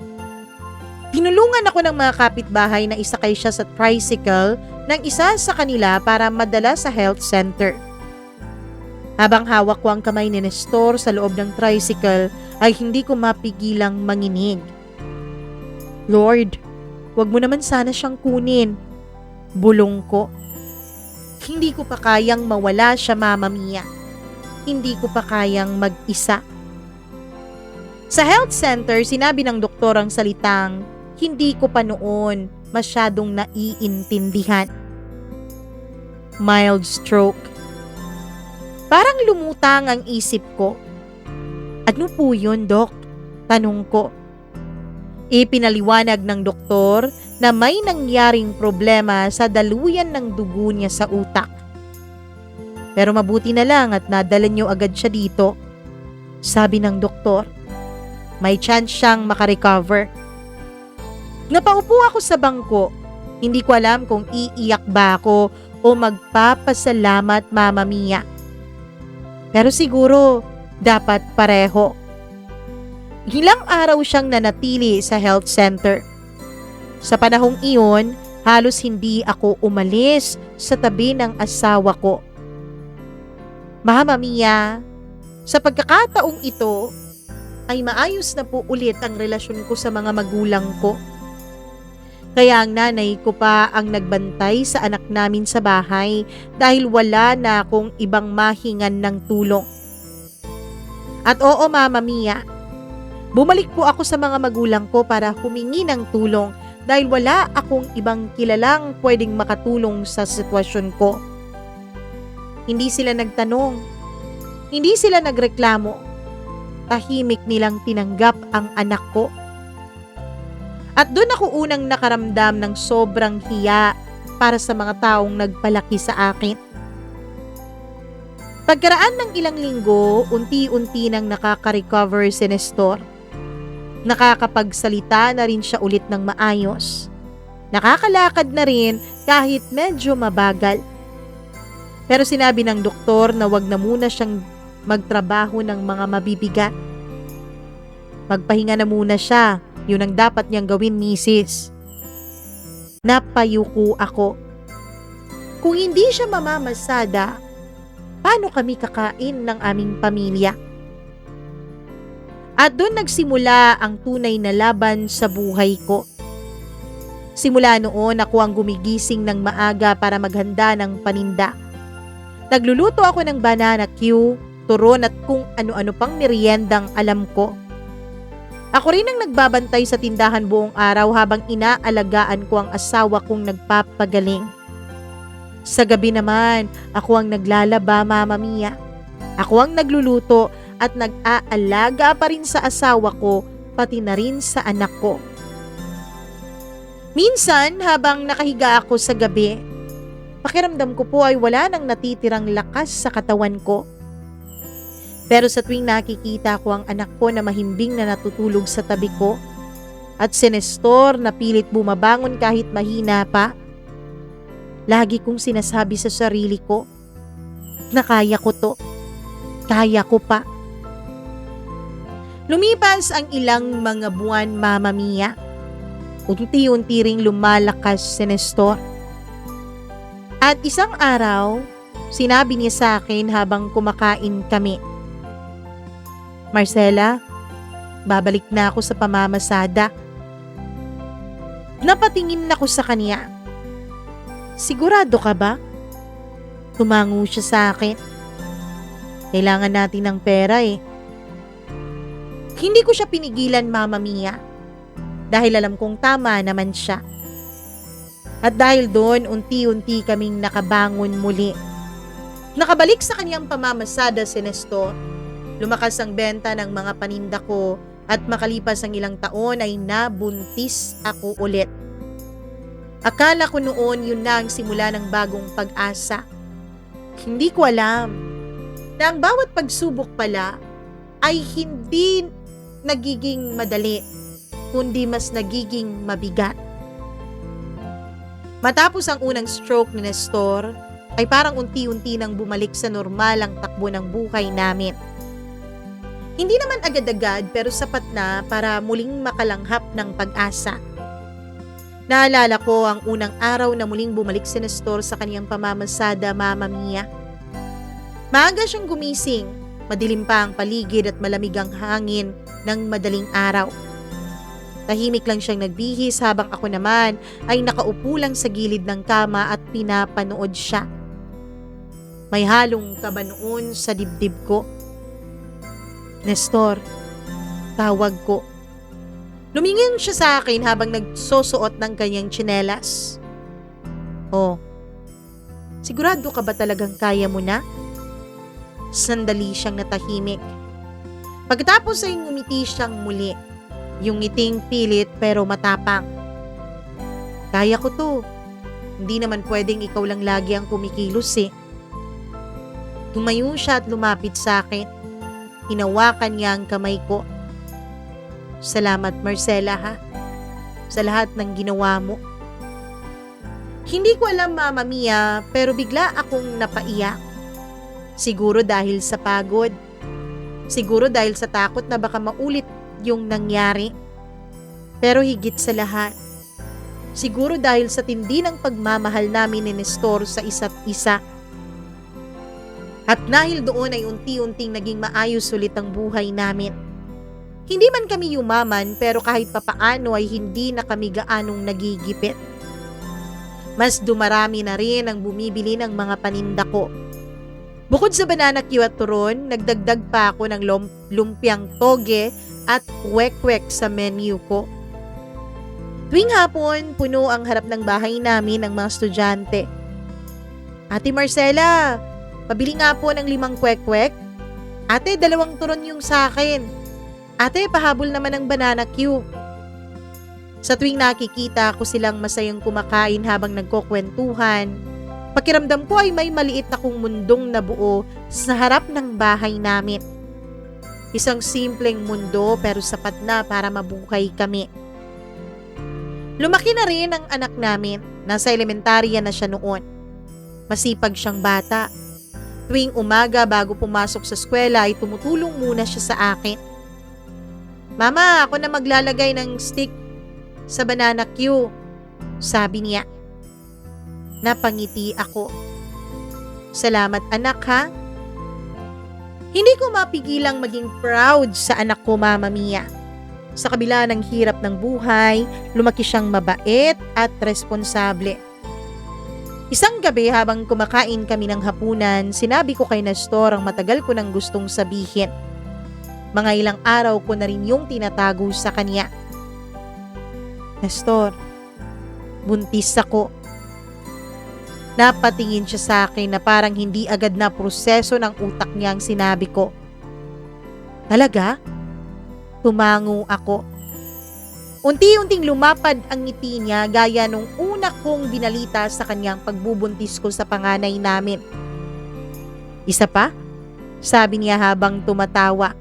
Tinulungan ako ng mga kapitbahay na isakay siya sa tricycle ng isa sa kanila para madala sa health center. Habang hawak ko ang kamay ni Nestor sa loob ng tricycle ay hindi ko mapigilang manginig. Lord, wag mo naman sana siyang kunin. Bulong ko. Hindi ko pa kayang mawala siya, Mama Mia. Hindi ko pa kayang mag-isa. Sa health center, sinabi ng doktor ang salitang hindi ko pa noon masyadong naiintindihan. Mild stroke. Parang lumutang ang isip ko. Ano po yun, Dok? Tanong ko. Ipinaliwanag ng doktor na may nangyaring problema sa daluyan ng dugo niya sa utak. Pero mabuti na lang at nadala niyo agad siya dito. Sabi ng doktor, may chance siyang makarecover. Napaupo ako sa bangko. Hindi ko alam kung iiyak ba ako o magpapasalamat, Mama Mia. Pero siguro dapat pareho. Ilang araw siyang nanatili sa health center. Sa panahong iyon, halos hindi ako umalis sa tabi ng asawa ko. Mama Mia, sa pagkakataong ito, ay maayos na po ulit ang relasyon ko sa mga magulang ko. Kaya ang nanay ko pa ang nagbantay sa anak namin sa bahay dahil wala na akong ibang mahingan ng tulong. At oo, Mama Mia, bumalik po ako sa mga magulang ko para humingi ng tulong dahil wala akong ibang kilalang pwedeng makatulong sa sitwasyon ko. Hindi sila nagtanong, hindi sila nagreklamo. Tahimik nilang tinanggap ang anak ko. At doon ako unang nakaramdam ng sobrang hiya para sa mga taong nagpalaki sa akin. Pagkaraan ng ilang linggo, unti-unti nang nakaka-recover si Nestor. Nakakapagsalita na rin siya ulit ng maayos. Nakakalakad na rin kahit medyo mabagal. Pero sinabi ng doktor na wag na muna siyang magtrabaho ng mga mabibigat. Magpahinga na muna siya, yun ang dapat niyang gawin, misis. Napayuko ako. Kung hindi siya mamamasada, paano kami kakain ng aming pamilya? At doon nagsimula ang tunay na laban sa buhay ko. Simula noon ako ang gumigising ng maaga para maghanda ng paninda. Nagluluto ako ng banana Q, turon at kung ano-ano pang meriendang alam ko. Ako rin ang nagbabantay sa tindahan buong araw habang inaalagaan ko ang asawa kong nagpapagaling. Sa gabi naman, ako ang naglalaba, Mama Mia. Ako ang nagluluto at nag-aalaga pa rin sa asawa ko, pati na rin sa anak ko. Minsan, habang nakahiga ako sa gabi, pakiramdam ko po ay wala nang natitirang lakas sa katawan ko. Pero sa tuwing nakikita ko ang anak ko na mahimbing na natutulog sa tabi ko at si Nestor na pilit bumabangon kahit mahina pa, lagi kong sinasabi sa sarili ko na kaya ko to, kaya ko pa. Lumipas ang ilang mga buwan, Mama Mia. Unti-unti ring lumalakas si Nestor. At isang araw, sinabi niya sa akin habang kumakain kami, Marcela, babalik na ako sa pamamasada. Napatingin ako sa kanya. Sigurado ka ba? Tumango siya sa akin. Kailangan natin ng pera eh. Hindi ko siya pinigilan, Mama Mia. Dahil alam kong tama naman siya. At dahil doon, unti-unti kaming nakabangon muli. Nakabalik sa kanyang pamamasada si Nestor. Lumakas ang benta ng mga paninda ko at makalipas ang ilang taon ay nabuntis ako ulit. Akala ko noon yun na ang simula ng bagong pag-asa. Hindi ko alam na ang bawat pagsubok pala ay hindi nagiging madali, kundi mas nagiging mabigat. Matapos ang unang stroke ni Nestor, ay parang unti-unti nang bumalik sa normal ang takbo ng buhay namin. Hindi naman agad-agad pero sapat na para muling makalanghap ng pag-asa. Naalala ko ang unang araw na muling bumalik si Nestor sa kaniyang pamamasada, Mama Mia. Maaga siyang gumising, madilim pa ang paligid at malamig ang hangin ng madaling araw. Tahimik lang siyang nagbihis habang ako naman ay nakaupo lang sa gilid ng kama at pinapanood siya. May halong kaba noon sa dibdib ko. Nestor, tawag ko. Lumingin siya sa akin habang nagsusuot ng kanyang tsinelas. Oh, sigurado ka ba talagang kaya mo na? Sandali siyang natahimik. Pagkatapos ay ngumiti siyang muli. Yung ngiting pilit pero matapang. Kaya ko to. Hindi naman pwedeng ikaw lang lagi ang kumikilos eh. Tumayo siya at lumapit sa akin. Hinawakan niya ang kamay ko. Salamat, Marcela, ha? Sa lahat ng ginawa mo. Hindi ko alam, Mama Mia, pero bigla akong napaiyak. Siguro dahil sa pagod. Siguro dahil sa takot na baka maulit yung nangyari. Pero higit sa lahat, siguro dahil sa tindi ng pagmamahal namin ni Nestor sa isa't isa. At dahil doon ay unti-unting naging maayos ulit ang buhay namin. Hindi man kami yumaman pero kahit papaano ay hindi na kami gaanong nagigipit. Mas dumarami na rin ang bumibili ng mga paninda ko. Bukod sa banana Q at turon, nagdagdag pa ako ng lumpiang toge at kwek-kwek sa menu ko. Tuwing hapon, puno ang harap ng bahay namin ng mga estudyante. Ate Marcela, pabili nga po ng 5 kwek-kwek. Ate, 2 turon yung sa akin. Ate, pahabol naman ng banana Q. Sa tuwing nakikita ko silang masayang kumakain habang nagkukwentuhan, pakiramdam ko ay may maliit akong mundong nabuo sa harap ng bahay namin. Isang simpleng mundo pero sapat na para mabuhay kami. Lumaki na rin ang anak namin. Nasa elementarya na siya noon. Masipag siyang bata. Tuwing umaga bago pumasok sa eskwela ay tumutulong muna siya sa akin. "Mama, ako na maglalagay ng stick sa banana queue," sabi niya. Napangiti ako. "Salamat anak ha." Hindi ko mapigilang maging proud sa anak ko, Mama Mia. Sa kabila ng hirap ng buhay, lumaki siyang mabait at responsable. Isang gabi habang kumakain kami ng hapunan, sinabi ko kay Nestor ang matagal ko nang gustong sabihin. Mga ilang araw ko na rin yung tinatago sa kanya. "Nestor, buntis ako." Napatingin siya sa akin na parang hindi agad na proseso ng utak niya ang sinabi ko. "Talaga?" Tumango ako. Unti-unting lumapad ang ngiti niya gaya nung una kong binalita sa kanyang pagbubuntis ko sa panganay namin. "Isa pa?" sabi niya habang tumatawa.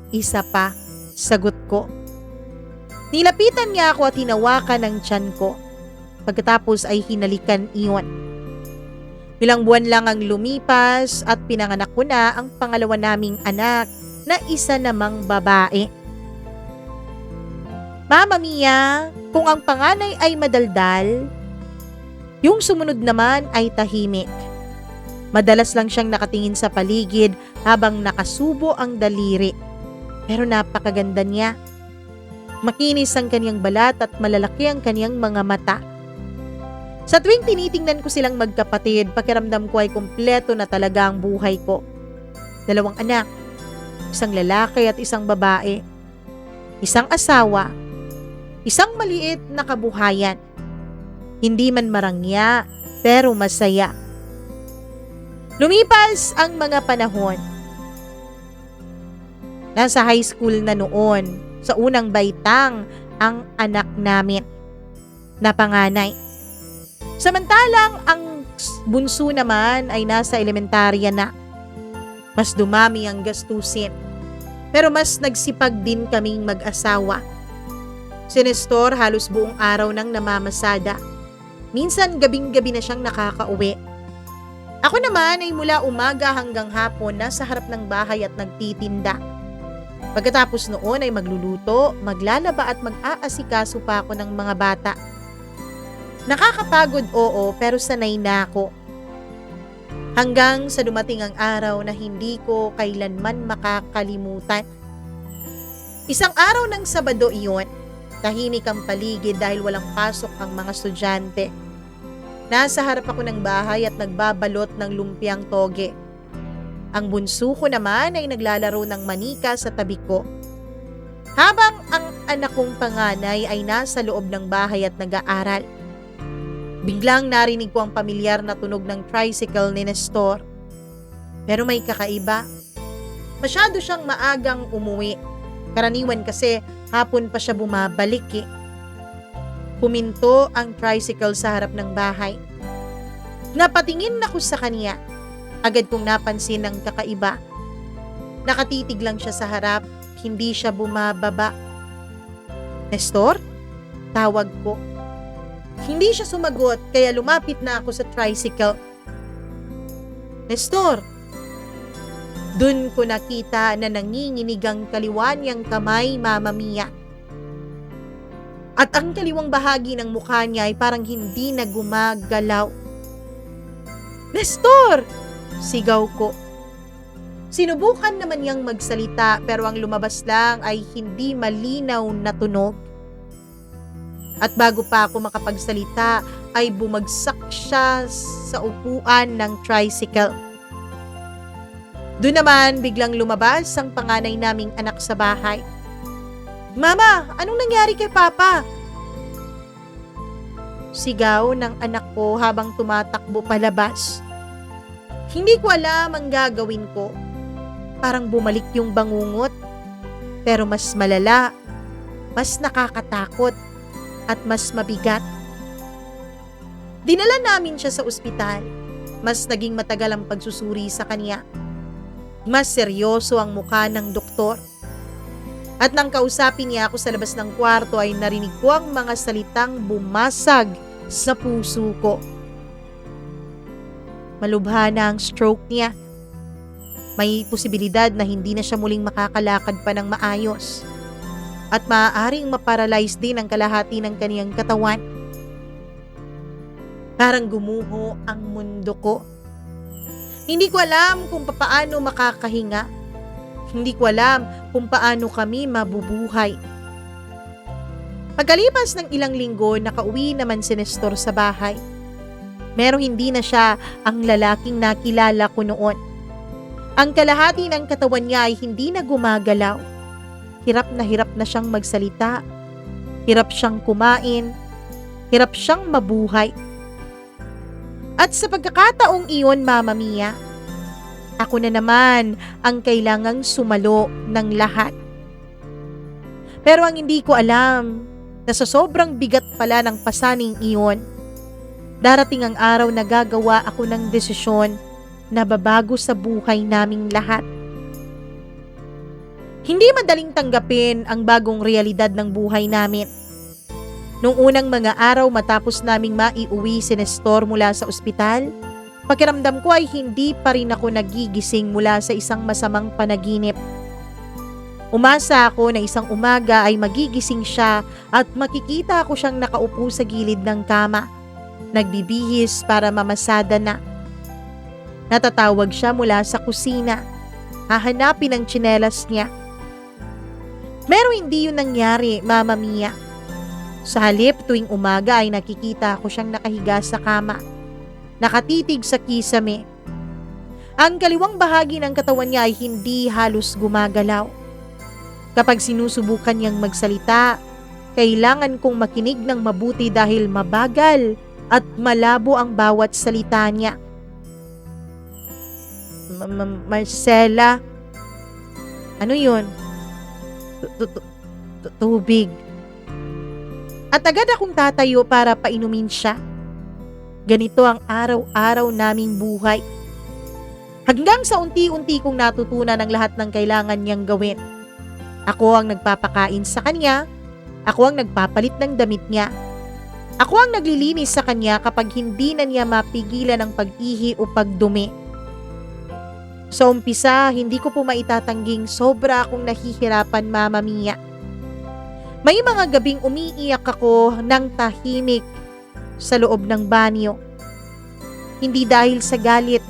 "Isa pa," sagot ko. Nilapitan niya ako at hinawakan ng tiyan ko. Pagkatapos ay hinalikan iyon. Ilang buwan lang ang lumipas at pinanganak ko na ang pangalawa naming anak na isa namang babae. Mama Mia, kung ang panganay ay madaldal, yung sumunod naman ay tahimik. Madalas lang siyang nakatingin sa paligid habang nakasubo ang daliri. Pero napakaganda niya. Makinis ang kanyang balat at malalaki ang kanyang mga mata. Sa tuwing tinitingnan ko silang magkapatid, pakiramdam ko ay kumpleto na talaga ang buhay ko. 2 anak, isang lalaki at isang babae. Isang asawa, isang maliit na kabuhayan. Hindi man marangya, pero masaya. Lumipas ang mga panahon. Nasa high school na noon, sa unang baitang ang anak namin na panganay. Samantalang ang bunso naman ay nasa elementarya na. Mas dumami ang gastusin, pero mas nagsipag din kaming mag-asawa. Si Nestor halos buong araw nang namamasada. Minsan gabing-gabi na siyang nakakauwi. Ako naman ay mula umaga hanggang hapon nasa harap ng bahay at nagtitinda. Pagkatapos noon ay magluluto, maglalaba at mag-aasikaso pa ako ng mga bata. Nakakapagod, oo, pero sanay na ako. Hanggang sa dumating ang araw na hindi ko kailanman makakalimutan. Isang araw ng Sabado iyon, tahimik ang paligid dahil walang pasok ang mga estudyante. Nasa harap ako ng bahay at nagbabalot ng lumpiang toge. Ang bunso ko naman ay naglalaro ng manika sa tabi ko. Habang ang anak kong panganay ay nasa loob ng bahay at nag-aaral. Biglang narinig ko ang pamilyar na tunog ng tricycle ni Nestor. Pero may kakaiba. Masyado siyang maagang umuwi. Karaniwan kasi hapon pa siya bumabalik eh. Puminto ang tricycle sa harap ng bahay. Napatingin ako sa kanya. Agad kong napansin ang kakaiba. Nakatitig lang siya sa harap, hindi siya bumababa. "Nestor?" Tawag ko. Hindi siya sumagot kaya lumapit na ako sa tricycle. "Nestor!" Dun ko nakita na nanginginig ang kaliwa niyang kamay, Mama Mia. At ang kaliwang bahagi ng mukha niya ay parang hindi na gumagalaw. "Nestor!" Sigaw ko. Sinubukan naman niyang magsalita pero ang lumabas lang ay hindi malinaw na tunog. At bago pa ako makapagsalita ay bumagsak siya sa upuan ng tricycle. Doon naman biglang lumabas ang panganay naming anak sa bahay. "Mama, anong nangyari kay Papa?" Sigaw ng anak ko habang tumatakbo palabas. Hindi ko alam ang gagawin ko. Parang bumalik yung bangungot. Pero mas malala, mas nakakatakot. at mas mabigat. Dinala namin siya sa ospital. Mas naging matagal ang pagsusuri sa kanya. Mas seryoso ang mukha ng doktor. At nang kausapin niya ako sa labas ng kwarto ay narinig ko ang mga salitang bumasag sa puso ko. Malubha na ang stroke niya. May posibilidad na hindi na siya muling makakalakad pa ng maayos. At maaaring maparalyze din ang kalahati ng kaniyang katawan. Parang gumuho ang mundo ko. Hindi ko alam kung paano makakahinga. Hindi ko alam kung paano kami mabubuhay. Pagkalipas ng ilang linggo, nakauwi naman si Nestor sa bahay. Pero hindi na siya ang lalaking nakilala ko noon. Ang kalahati ng katawan niya ay hindi na gumagalaw. Hirap na siyang magsalita. Hirap siyang kumain. Hirap siyang mabuhay. At sa pagkakataong iyon, Mama Mia, ako na naman ang kailangang sumalo ng lahat. Pero ang hindi ko alam, na sa sobrang bigat pala ng pasaning iyon, darating ang araw na gagawa ako ng desisyon na babago sa buhay naming lahat. Hindi madaling tanggapin ang bagong realidad ng buhay namin. Noong unang mga araw matapos naming maiuwi si Nestor mula sa ospital, pakiramdam ko ay hindi pa rin ako nagigising mula sa isang masamang panaginip. Umasa ako na isang umaga ay magigising siya at makikita ko siyang nakaupo sa gilid ng kama, nagbibihis para mamasada na. Natatawag siya mula sa kusina. Hahanapin ang tsinelas niya. Pero hindi yun nangyari, Mama Mia. Sa halip tuwing umaga ay nakikita ko siyang nakahiga sa kama, nakatitig sa kisame. Ang kaliwang bahagi ng katawan niya ay hindi halos gumagalaw. Kapag sinusubukan niyang magsalita, kailangan kong makinig ng mabuti dahil mabagal at malabo ang bawat salita niya. Marcela, ano yun? Tubig. At agad akong tatayo para painumin siya. Ganito ang araw-araw naming buhay. Hanggang sa unti-unti kong natutunan ang lahat ng kailangan niyang gawin. Ako ang nagpapakain sa kanya. Ako ang nagpapalit ng damit niya. Ako ang naglilinis sa kanya kapag hindi na niya mapigilan ang pag-ihi o pagdumi. Sa umpisa, hindi ko po maitatangging sobra akong nahihirapan, Mama Mia. May mga gabing umiiyak ako ng tahimik sa loob ng banyo. Hindi dahil sa galit,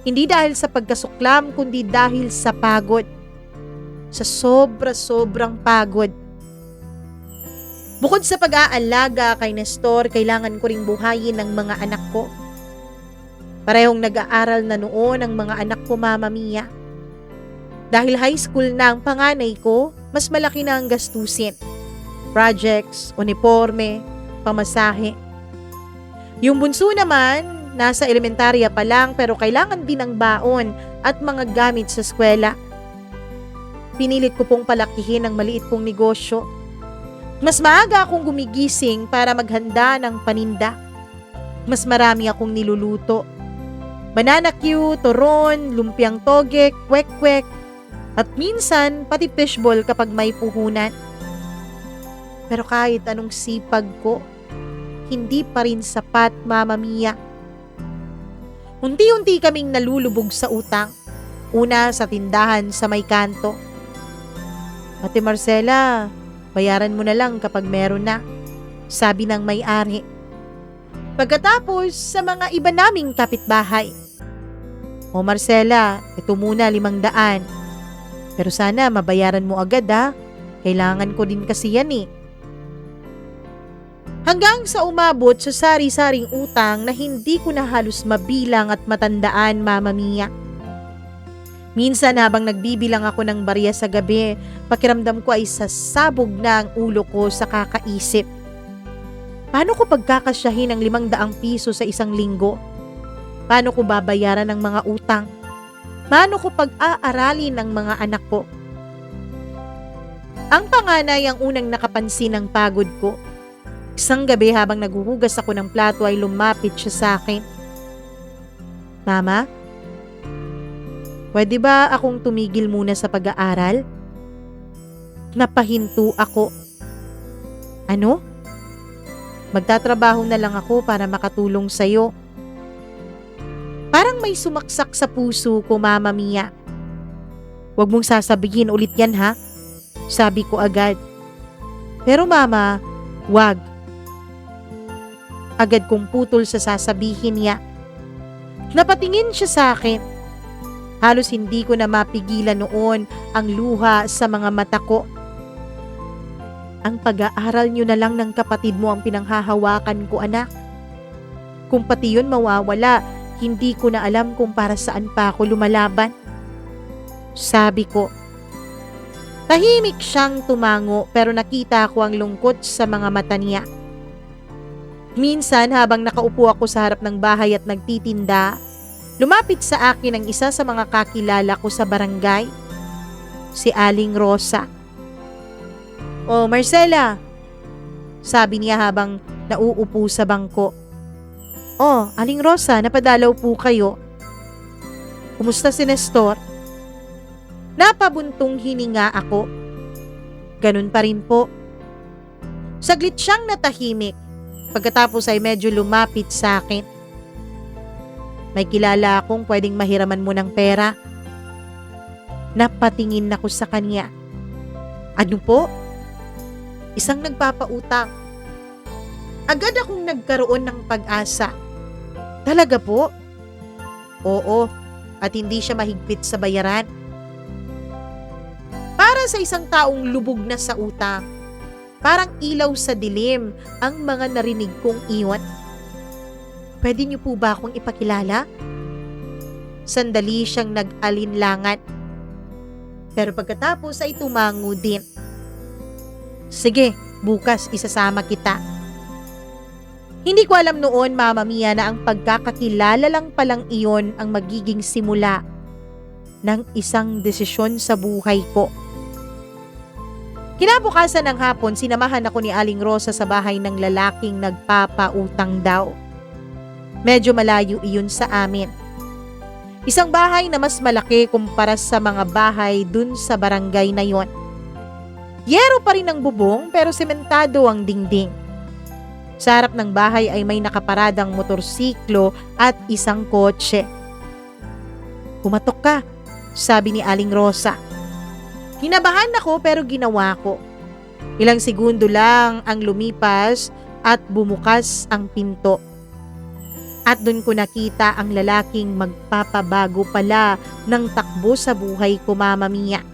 hindi dahil sa pagkasuklam, kundi dahil sa pagod. Sa sobrang pagod. Bukod sa pag-aalaga kay Nestor, kailangan ko ring buhayin ng mga anak ko. Parehong nag-aaral na noon ang mga anak ko, Mama Mia. Dahil high school na ang panganay ko, mas malaki na ang gastusin. Projects, uniforme, pamasahe. Yung bunso naman, nasa elementarya pa lang pero kailangan din ng baon at mga gamit sa eskwela. Pinilit ko pong palakihin ang maliit kong negosyo. Mas maaga akong gumigising para maghanda ng paninda. Mas marami akong niluluto. Banana Q, turon, lumpiang toge, kwek-kwek, at minsan pati fishball kapag may puhunan. Pero kahit anong sipag ko, hindi pa rin sapat, Mama Mia. Unti-unti kaming nalulubog sa utang. Una sa tindahan sa may kanto. Ate Marcela, bayaran mo na lang kapag meron na, sabi ng may-ari. Pagkatapos sa mga iba naming kapitbahay. O Marcela, ito muna 500. Pero sana mabayaran mo agad ha. Kailangan ko din kasi yan eh. Hanggang sa umabot sa sari-saring utang na hindi ko na halos mabilang at matandaan, Mama Mia. Minsan habang nagbibilang ako ng barya sa gabi, pakiramdam ko ay sasabog na ang ulo ko sa kakaisip. Paano ko pagkakasyahin ang 500 piso sa isang linggo? Paano ko babayaran ang mga utang? Paano ko pag-aaralin ang mga anak ko? Ang panganay ang unang nakapansin ng pagod ko. Isang gabi habang naghuhugas ako ng plato ay lumapit siya sa akin. Mama, pwede ba akong tumigil muna sa pag-aaral? Napahinto ako. Ano? Magtatrabaho na lang ako para makatulong sa'yo. Parang may sumaksak sa puso ko, Mama Mia. Huwag mong sasabihin ulit yan, ha? Sabi ko agad. Pero Mama, wag. Agad kong putol sa sasabihin niya. Napatingin siya sa akin. Halos hindi ko na mapigilan noon ang luha sa mga mata ko. Ang pag-aaral niyo na lang ng kapatid mo ang pinanghahawakan ko, anak. Kung pati yun mawawala, hindi ko na alam kung para saan pa ako lumalaban. Sabi ko. Tahimik siyang tumango pero nakita ko ang lungkot sa mga mata niya. Minsan habang nakaupo ako sa harap ng bahay at nagtitinda, lumapit sa akin ang isa sa mga kakilala ko sa barangay, si Aling Rosa. "Oh, Marcela," sabi niya habang nauupo sa bangko. "Oh, Aling Rosa, napadalaw po kayo. Kumusta si Nestor?" Napabuntong hininga ako. Ganun pa rin po. Saglit siyang natahimik. Pagkatapos ay medyo lumapit sa akin. "May kilala akong pwedeng mahiraman mo ng pera." Napatingin ako sa kanya. "Ano po?" "Isang nagpapautang." Agad akong nagkaroon ng pag-asa. "Talaga po?" "Oo, at hindi siya mahigpit sa bayaran." Para sa isang taong lubog na sa utang, parang ilaw sa dilim ang mga narinig kong iyon. "Pwede niyo po ba akong ipakilala?" Sandali siyang nag-alinlangan. Pero pagkatapos ay tumango din. "Sige, bukas isasama kita." Hindi ko alam noon, Mama Mia, na ang pagkakakilala lang palang iyon ang magiging simula ng isang desisyon sa buhay ko. Kinabukasan ng hapon, sinamahan ako ni Aling Rosa sa bahay ng lalaking nagpapautang daw. Medyo malayo iyon sa amin. Isang bahay na mas malaki kumpara sa mga bahay dun sa barangay na yon. Yero pa rin ang bubong pero sementado ang dingding. Sa harap ng bahay ay may nakaparadang motorsiklo at isang kotse. "Pumatok ka," sabi ni Aling Rosa. Hinabahan ako pero ginawa ko. Ilang segundo lang ang lumipas at bumukas ang pinto. At doon ko nakita ang lalaking magpapabago pala ng takbo sa buhay ko, Mama Mia.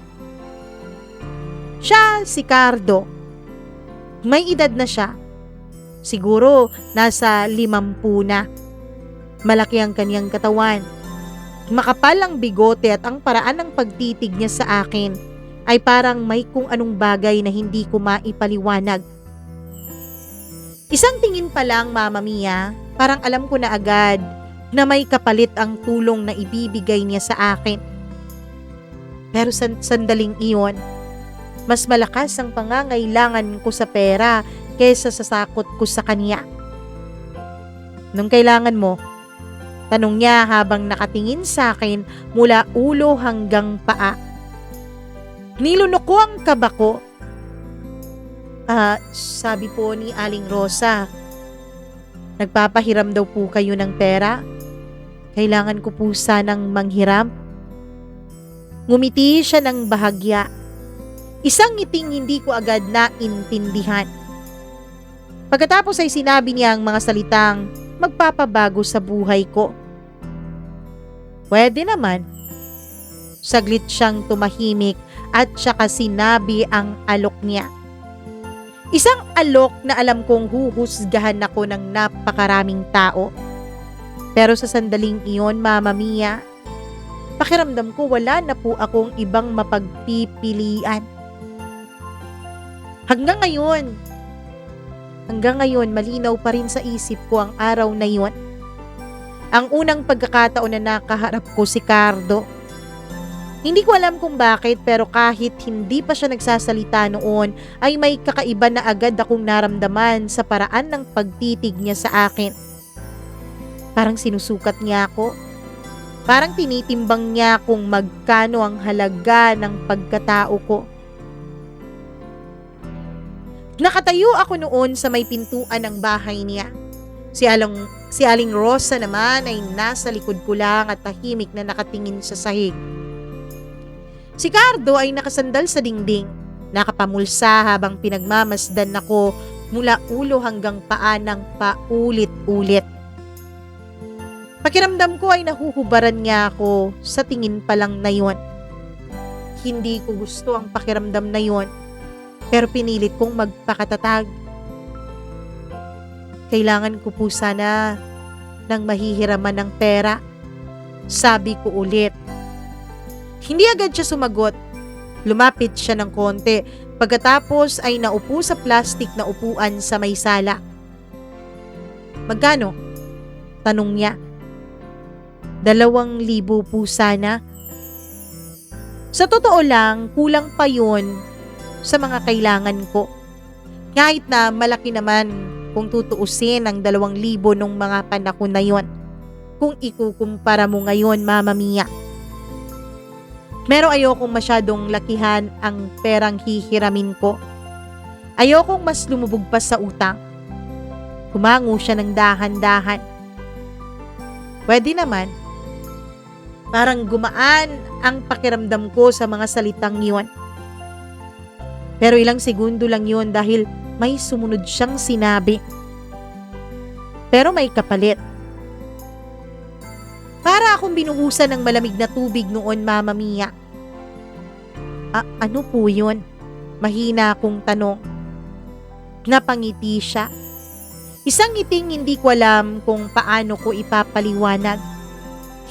Siya si Cardo. May edad na siya. Siguro nasa 50 na. Malaki ang kanyang katawan. Makapal ang bigote at ang paraan ng pagtitig niya sa akin ay parang may kung anong bagay na hindi ko maipaliwanag. Isang tingin pa lang, Mama Mia, parang alam ko na agad na may kapalit ang tulong na ibibigay niya sa akin. Pero sandaling iyon, mas malakas ang pangangailangan ko sa pera kaysa sa sakot ko sa kanya. "Nung kailangan mo?" tanong niya habang nakatingin sa akin mula ulo hanggang paa. Nilunok ko ang kaba ko. Sabi po ni Aling Rosa, "Nagpapahiram daw po kayo ng pera? Kailangan ko po sanang manghiram." Ngumiti siya ng bahagya. Isang ngiting hindi ko agad naintindihan. Pagkatapos ay sinabi niya ang mga salitang magpapabago sa buhay ko. "Pwede naman." Saglit siyang tumahimik at saka sinabi ang alok niya. Isang alok na alam kong huhusgahan ako ng napakaraming tao. Pero sa sandaling iyon, Mama Mia, pakiramdam ko wala na po akong ibang mapagpipilian. Hanggang ngayon, malinaw pa rin sa isip ko ang araw na yon. Ang unang pagkakataon na nakaharap ko si Cardo. Hindi ko alam kung bakit, pero kahit hindi pa siya nagsasalita noon ay may kakaiba na agad akong naramdaman sa paraan ng pagtitig niya sa akin. Parang sinusukat niya ako. Parang tinitimbang niya kung magkano ang halaga ng pagkatao ko. Nakatayo ako noon sa may pintuan ng bahay niya. Si Aling Rosa naman ay nasa likod ko lang at tahimik na nakatingin sa sahig. Si Cardo ay nakasandal sa dingding, nakapamulsa habang pinagmamasdan ako mula ulo hanggang paa ng paulit-ulit. Pakiramdam ko ay nahuhubaran niya ako sa tingin pa lang na yon. Hindi ko gusto ang pakiramdam na yon, pero pinilit kong magpakatatag. Kailangan ko po sana ng mahihiraman ng pera, sabi ko ulit. Hindi agad siya sumagot. Lumapit siya ng konti. Pagkatapos ay naupo sa plastik na upuan sa may sala. Magkano? Tanong niya. 2,000 po sana. Sa totoo lang, kulang pa yun sa mga kailangan ko. Kahit na malaki naman kung tutuusin ang 2,000 nung mga panahon na yon. Kung ikukumpara mo ngayon, Mama Mia. Pero ayokong masyadong lakihan ang perang hihiramin ko. Ayokong mas lumubog pa sa utang. Kumango siya ng dahan-dahan. Pwede naman. Parang gumaan ang pakiramdam ko sa mga salitang yon. Pero ilang segundo lang yon dahil may sumunod siyang sinabi. Pero may kapalit. Para akong binuhusan ng malamig na tubig noon, Mama Mia. Ano po yun? Mahina akong tanong. Napangiti siya. Isang ngiting hindi ko alam kung paano ko ipapaliwanag.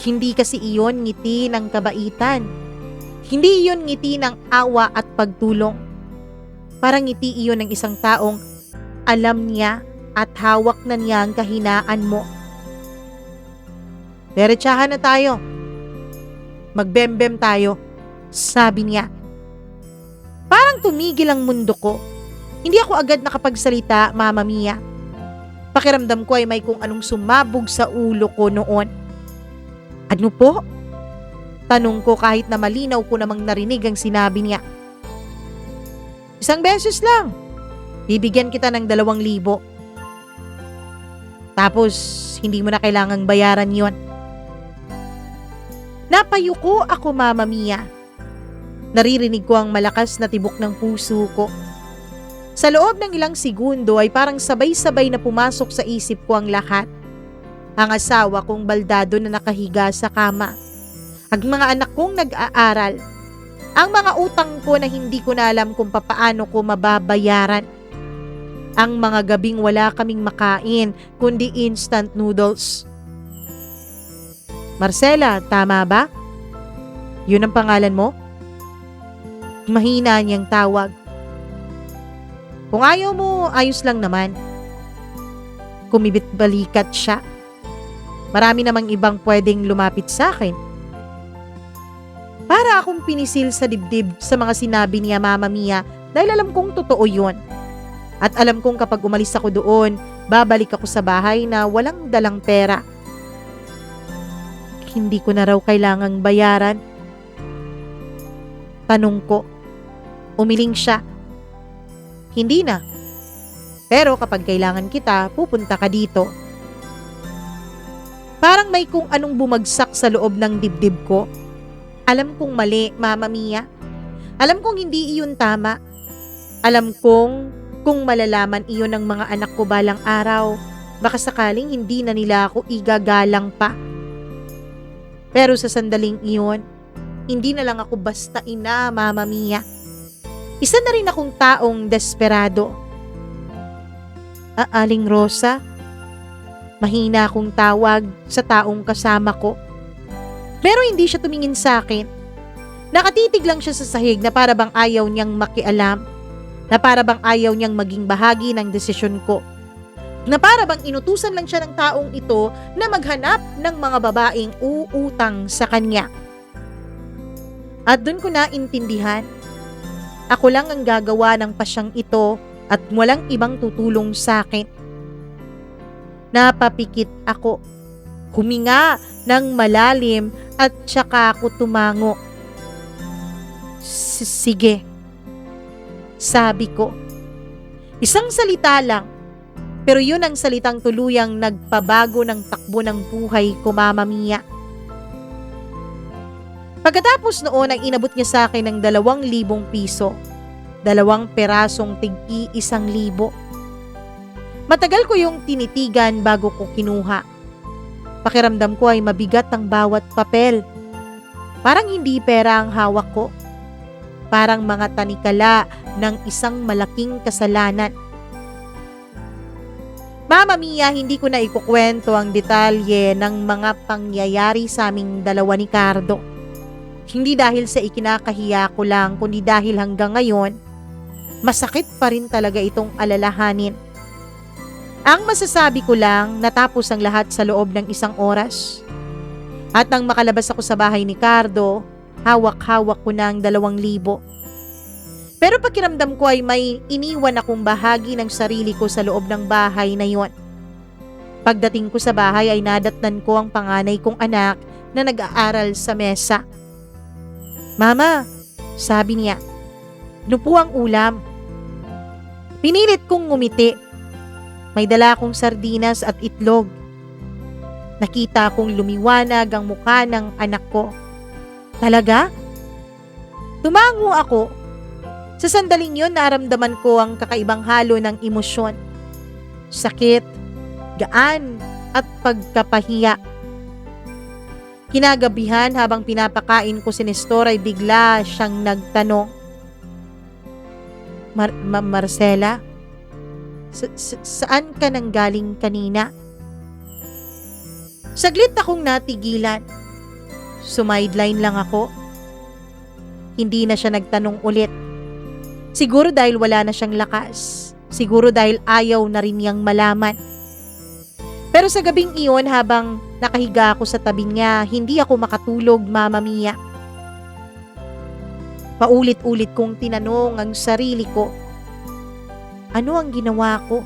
Hindi kasi iyon ngiti ng kabaitan. Hindi iyon ngiti ng awa at pagtulong. Parang ngiti iyon ng isang taong alam niya at hawak na niya ang kahinaan mo. Diretsahan na tayo. Magbembem tayo, sabi niya. Parang tumigil ang mundo ko. Hindi ako agad nakapagsalita, Mama Mia. Pakiramdam ko ay may kung anong sumabog sa ulo ko noon. Ano po? Tanong ko kahit na malinaw ko namang narinig ang sinabi niya. 1 beses lang. Bibigyan kita ng 2,000. Tapos, hindi mo na kailangang bayaran yon. Napayuko ako, Mama Mia. Naririnig ko ang malakas na tibok ng puso ko. Sa loob ng ilang segundo ay parang sabay-sabay na pumasok sa isip ko ang lahat. Ang asawa kong baldado na nakahiga sa kama. Ang mga anak kong nag-aaral. Ang mga utang ko na hindi ko na alam kung papaano ko mababayaran. Ang mga gabing wala kaming makain kundi instant noodles. Marcela, tama ba? Yun ang pangalan mo? Mahina niyang tawag. Kung ayaw mo, ayos lang naman. Kumibit balikat siya. Marami namang ibang pwedeng lumapit sa akin. Para akong pinisil sa dibdib sa mga sinabi niya, Mama Mia, dahil alam kong totoo yun. At alam kong kapag umalis ako doon, babalik ako sa bahay na walang dalang pera. Hindi ko na raw kailangang bayaran. Tanong ko. Umiling siya. Hindi na. Pero kapag kailangan kita, pupunta ka dito. Parang may kung anong bumagsak sa loob ng dibdib ko. Alam kong mali, Mama Mia. Alam kong hindi iyon tama. Alam kong kung malalaman iyon ng mga anak ko balang araw, baka sakaling hindi na nila ako igagalang pa. Pero sa sandaling iyon, hindi na lang ako basta ina, Mama Mia. Isa na rin akong taong desperado. Aling Rosa? Mahina akong tawag sa taong kasama ko. Pero hindi siya tumingin sa akin. Nakatitig lang siya sa sahig na para bang ayaw niyang makialam. Na para bang ayaw niyang maging bahagi ng desisyon ko. Na para bang inutusan lang siya ng taong ito na maghanap ng mga babaeng uutang sa kanya. At dun ko na intindihan, ako lang ang gagawa ng pasyang ito at walang ibang tutulong sa akin. Napapikit ako. Huminga ng malalim at tsaka ako tumango. Sige, sabi ko. Isang salita lang, pero yun ang salitang tuluyang nagpabago ng takbo ng buhay ko, Mama Mia. Pagkatapos noon ay inabot niya sa akin ng 2,000 piso. 2 perasong tig-1,000. Matagal ko yung tinitigan bago ko kinuha. Pakiramdam ko ay mabigat ang bawat papel. Parang hindi pera ang hawak ko. Parang mga tanikala ng isang malaking kasalanan. Mama Mia, hindi ko na ikukwento ang detalye ng mga pangyayari sa aming dalawa ni Cardo. Hindi dahil sa ikinakahiya ko lang, kundi dahil hanggang ngayon, masakit pa rin talaga itong alalahanin. Ang masasabi ko lang, natapos ang lahat sa loob ng 1 oras. At nang makalabas ako sa bahay ni Cardo, hawak-hawak ko ng 2,000. Pero pakiramdam ko ay may iniwan akong bahagi ng sarili ko sa loob ng bahay na yon. Pagdating ko sa bahay ay nadatnan ko ang panganay kong anak na nag-aaral sa mesa. Mama, sabi niya, ano po ang ulam? Pinilit kong ngumiti. May dala akong sardinas at itlog. Nakita kong lumiwanag ang mukha ng anak ko. Talaga? Tumango ako. Sa sandaling yun, naramdaman ko ang kakaibang halo ng emosyon. Sakit, gaan, at pagkapahiya. Kinagabihan habang pinapakain ko si Nestor ay bigla siyang nagtanong, Marcela, saan ka nanggaling kanina? Saglit akong natigilan. Sumideline lang ako. Hindi na siya nagtanong ulit. Siguro dahil wala na siyang lakas. Siguro dahil ayaw na rin niyang malaman. Pero sa gabing iyon, habang nakahiga ako sa tabi niya, hindi ako makatulog, Mama Mia. Paulit-ulit kong tinanong ang sarili ko, ano ang ginawa ko?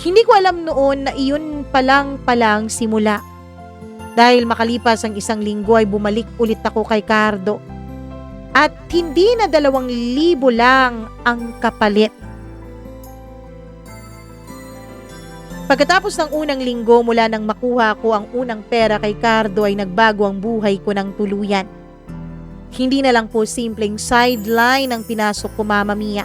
Hindi ko alam noon na iyon palang simula. Dahil makalipas ang 1 linggo ay bumalik ulit ako kay Cardo. At hindi na 2,000 lang ang kapalit. Pagkatapos ng unang linggo mula nang makuha ko ang unang pera kay Cardo ay nagbago ang buhay ko ng tuluyan. Hindi na lang po simpleng sideline ang pinasok ko, Mama Mia.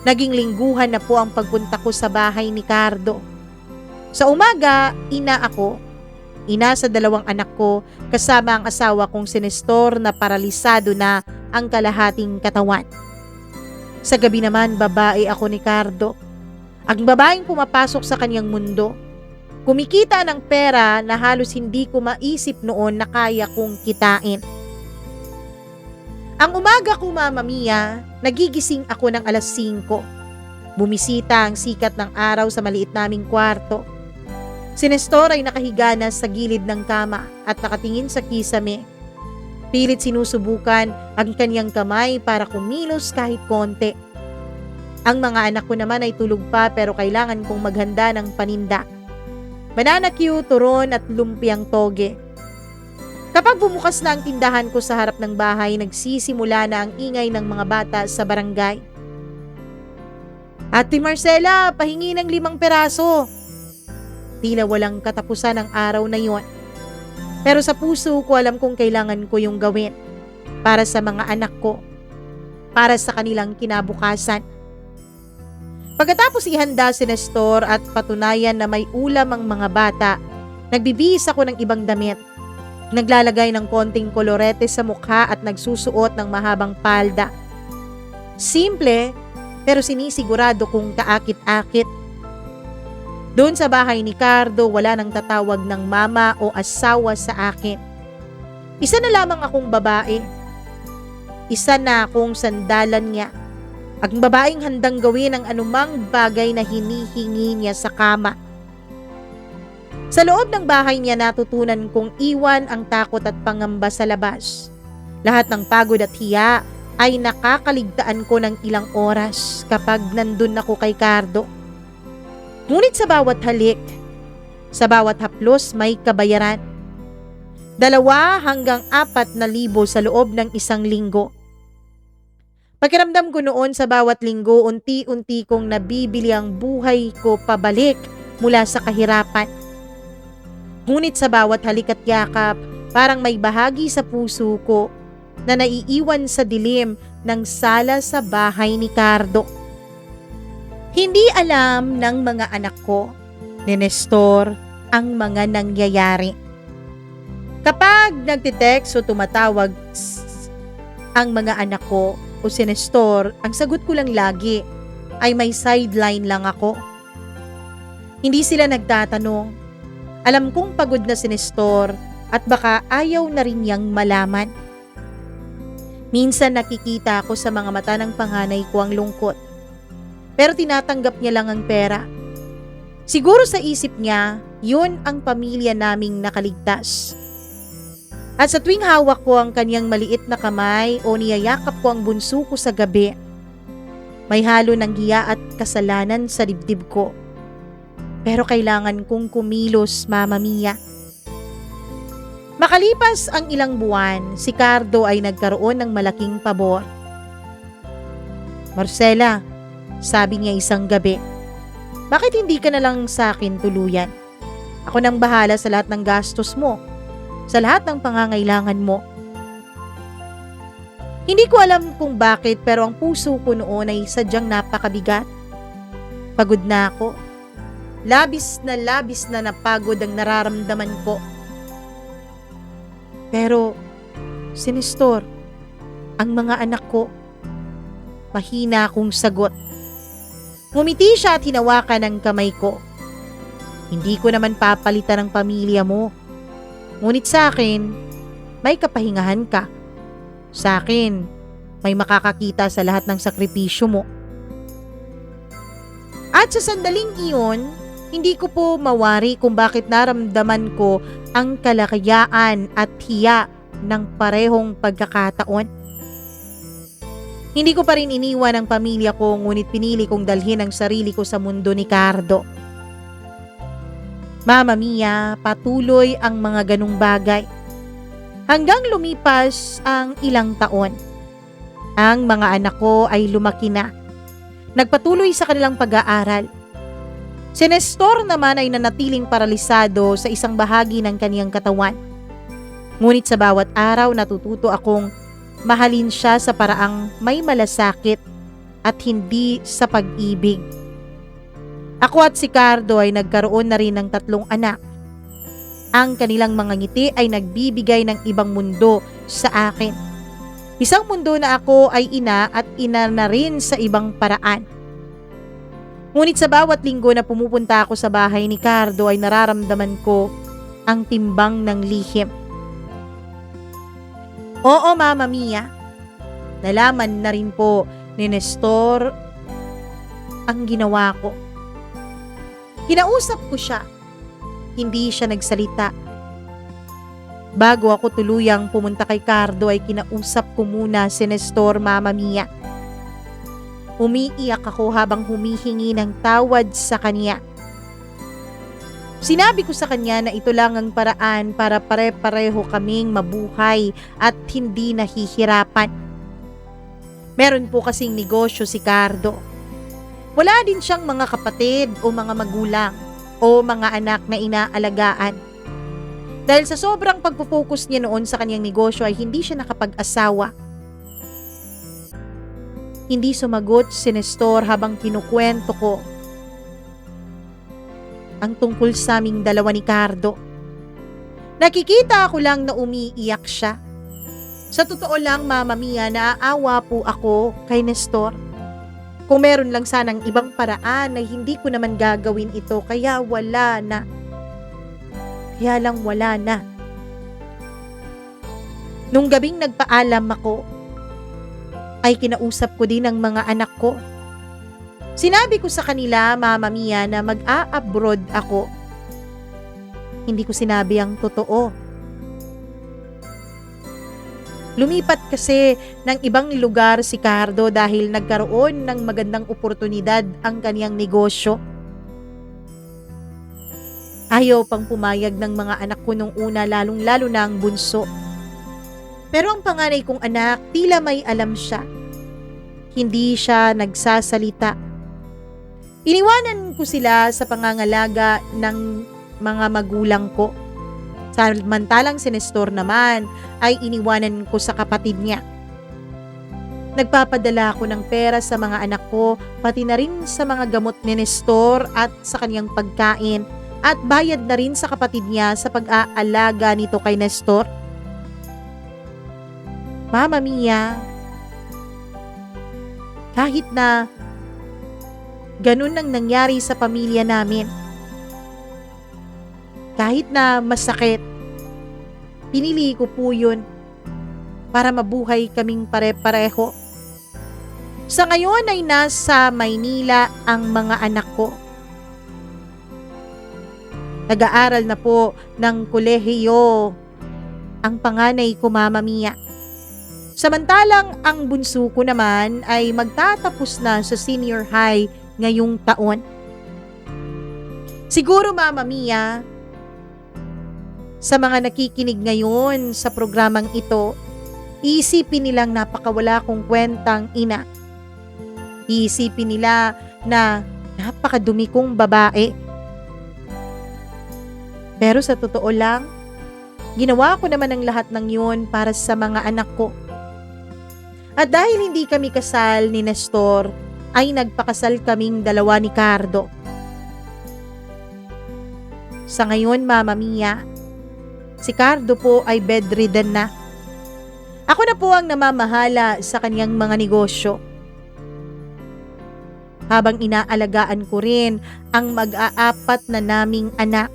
Naging lingguhan na po ang pagpunta ko sa bahay ni Cardo. Sa umaga, ina ako. Ina sa 2 anak ko kasama ang asawa kong si Nestor na paralisado na ang kalahating katawan. Sa gabi naman, babae ako ni Cardo. Ang babaeng pumapasok sa kanyang mundo. Kumikita ng pera na halos hindi ko maisip noon na kaya kong kitain. Ang umaga ko, Mama Mia, nagigising ako ng 5:00. Bumisita ang sikat ng araw sa maliit naming kwarto. Si Nestor ay nakahiga na sa gilid ng kama at nakatingin sa kisame. Pilit sinusubukan ang kanyang kamay para kumilos kahit konti. Ang mga anak ko naman ay tulog pa pero kailangan kong maghanda ng paninda. Banana Q, turon at lumpiang toge. Kapag bumukas na ang tindahan ko sa harap ng bahay, nagsisimula na ang ingay ng mga bata sa barangay. Ate Marcela, pahingi ng 5 peraso. Tila walang katapusan ang araw na yon. Pero sa puso ko alam kong kailangan ko yung gawin. Para sa mga anak ko. Para sa kanilang kinabukasan. Pagkatapos ihanda si Nestor at patunayan na may ulam ang mga bata, nagbibihis ako ng ibang damit. Naglalagay ng konting kolorete sa mukha at nagsusuot ng mahabang palda. Simple, pero sinisigurado kong kaakit-akit. Doon sa bahay ni Cardo, wala nang tatawag ng mama o asawa sa akin. Isa na lamang akong babae. Isa na akong sandalan niya. Ang babaeng handang gawin ang anumang bagay na hinihingi niya sa kama. Sa loob ng bahay niya natutunan kong iwan ang takot at pangamba sa labas. Lahat ng pagod at hiya ay nakakaligtaan ko ng ilang oras kapag nandun ako kay Cardo. Ngunit sa bawat halik, sa bawat haplos may kabayaran. 2,000 hanggang 4,000 sa loob ng isang linggo. Pakiramdam ko noon sa bawat linggo, unti-unti kong nabibili ang buhay ko pabalik mula sa kahirapan. Ngunit sa bawat halik at yakap, parang may bahagi sa puso ko na naiiwan sa dilim ng sala sa bahay ni Cardo. Hindi alam ng mga anak ko, ni Nestor, ang mga nangyayari. Kapag nagtitext o tumatawag ang mga anak ko o si Nestor, ang sagot ko lang lagi ay may sideline lang ako. Hindi sila nagtatanong. Alam kong pagod na si Nestor at baka ayaw na rin niyang malaman. Minsan nakikita ko sa mga mata ng panganay ko ang lungkot. Pero tinatanggap niya lang ang pera. Siguro sa isip niya, yun ang pamilya naming nakaligtas. At sa tuwing hawak ko ang kanyang maliit na kamay o niyayakap ko ang bunso ko sa gabi, may halo ng hiya at kasalanan sa dibdib ko. Pero kailangan kong kumilos, Mama Mia. Makalipas ang ilang buwan, si Cardo ay nagkaroon ng malaking pabor. "Marcela," sabi niya isang gabi, "bakit hindi ka na lang sa akin tuluyan? Ako nang bahala sa lahat ng gastos mo, sa lahat ng pangangailangan mo." Hindi ko alam kung bakit, pero ang puso ko noon ay sadyang napakabigat. Pagod na ako. Labis na napagod ang nararamdaman ko. Pero, si Nestor, ang mga anak ko, mahina akong sagot. Ngumiti siya at hinawakan ang kamay ko. "Hindi ko naman papalitan ang pamilya mo. Ngunit sa akin, may kapahingahan ka. Sa akin, may makakakita sa lahat ng sakripisyo mo." At sa sandaling iyon, hindi ko po mawari kung bakit naramdaman ko ang kalakayaan at hiya ng parehong pagkakataon. Hindi ko pa rin iniwan ang pamilya ko, ngunit pinili kong dalhin ang sarili ko sa mundo ni Cardo. Mama Mia, patuloy ang mga ganung bagay. Hanggang lumipas ang ilang taon. Ang mga anak ko ay lumaki na. Nagpatuloy sa kanilang pag-aaral. Si Nestor naman ay nanatiling paralisado sa isang bahagi ng kaniyang katawan. Ngunit sa bawat araw natututo akong mahalin siya sa paraang may malasakit at hindi sa pag-ibig. Ako at si Cardo ay nagkaroon na rin ng 3 anak. Ang kanilang mga ngiti ay nagbibigay ng ibang mundo sa akin. Isang mundo na ako ay ina at ina na rin sa ibang paraan. Ngunit sa bawat linggo na pumupunta ako sa bahay ni Cardo ay nararamdaman ko ang timbang ng lihim. Oo, Mama Mia, nalaman na rin po ni Nestor ang ginawa ko. Kinausap ko siya. Hindi siya nagsalita. Bago ako tuluyang pumunta kay Cardo ay kinausap ko muna si Nestor, Mama Mia. Umiiyak ako habang humihingi ng tawad sa kanya. Sinabi ko sa kanya na ito lang ang paraan para pare-pareho kaming mabuhay at hindi nahihirapan. Meron po kasing negosyo si Cardo. Wala din siyang mga kapatid o mga magulang o mga anak na inaalagaan. Dahil sa sobrang pagpo-focus niya noon sa kanyang negosyo ay hindi siya nakapag-asawa. Hindi sumagot si Nestor habang kinukwento ko ang tungkol sa aming dalawa ni Cardo. Nakikita ko lang na umiiyak siya. Sa totoo lang, Mama Mia, naaawa po ako kay Nestor. Kung meron lang sanang ibang paraan ay hindi ko naman gagawin ito, kaya wala na. Kaya lang wala na. Nung gabing nagpaalam ako, ay kinausap ko din ang mga anak ko. Sinabi ko sa kanila, Mama Mia, na mag-a-abroad ako. Hindi ko sinabi ang totoo. Lumipat kasi ng ibang lugar si Cardo dahil nagkaroon ng magandang oportunidad ang kaniyang negosyo. Ayaw pang pumayag ng mga anak ko nung una, lalong-lalo na ang bunso. Pero ang panganay kong anak, tila may alam siya. Hindi siya nagsasalita. Iniwanan ko sila sa pangangalaga ng mga magulang ko. Samantalang si Nestor naman ay iniwanan ko sa kapatid niya. Nagpapadala ako ng pera sa mga anak ko, pati na rin sa mga gamot ni Nestor at sa kaniyang pagkain, at bayad na rin sa kapatid niya sa pag-aalaga nito kay Nestor. Mama Mia, kahit na ganun ang nangyari sa pamilya namin, kahit na masakit, pinili ko po yun para mabuhay kaming pare-pareho. Sa ngayon ay nasa Maynila ang mga anak ko. Nag-aaral na po ng kolehiyo ang panganay ko, Mama Mia. Samantalang ang bunso ko naman ay magtatapos na sa senior high ngayong taon. Siguro, Mama Mia, sa mga nakikinig ngayon sa programang ito, iisipin nilang napakawala kong kwentang ina. Iisipin nila na napakadumi kong babae. Pero sa totoo lang, ginawa ko naman ang lahat ng yun para sa mga anak ko. At dahil hindi kami kasal ni Nestor, ay nagpakasal kaming dalawa ni Cardo. Sa ngayon, Mama Mia, si Cardo po ay bedridden na. Ako na po ang namamahala sa kanyang mga negosyo. Habang inaalagaan ko rin ang mag-aapat na naming anak.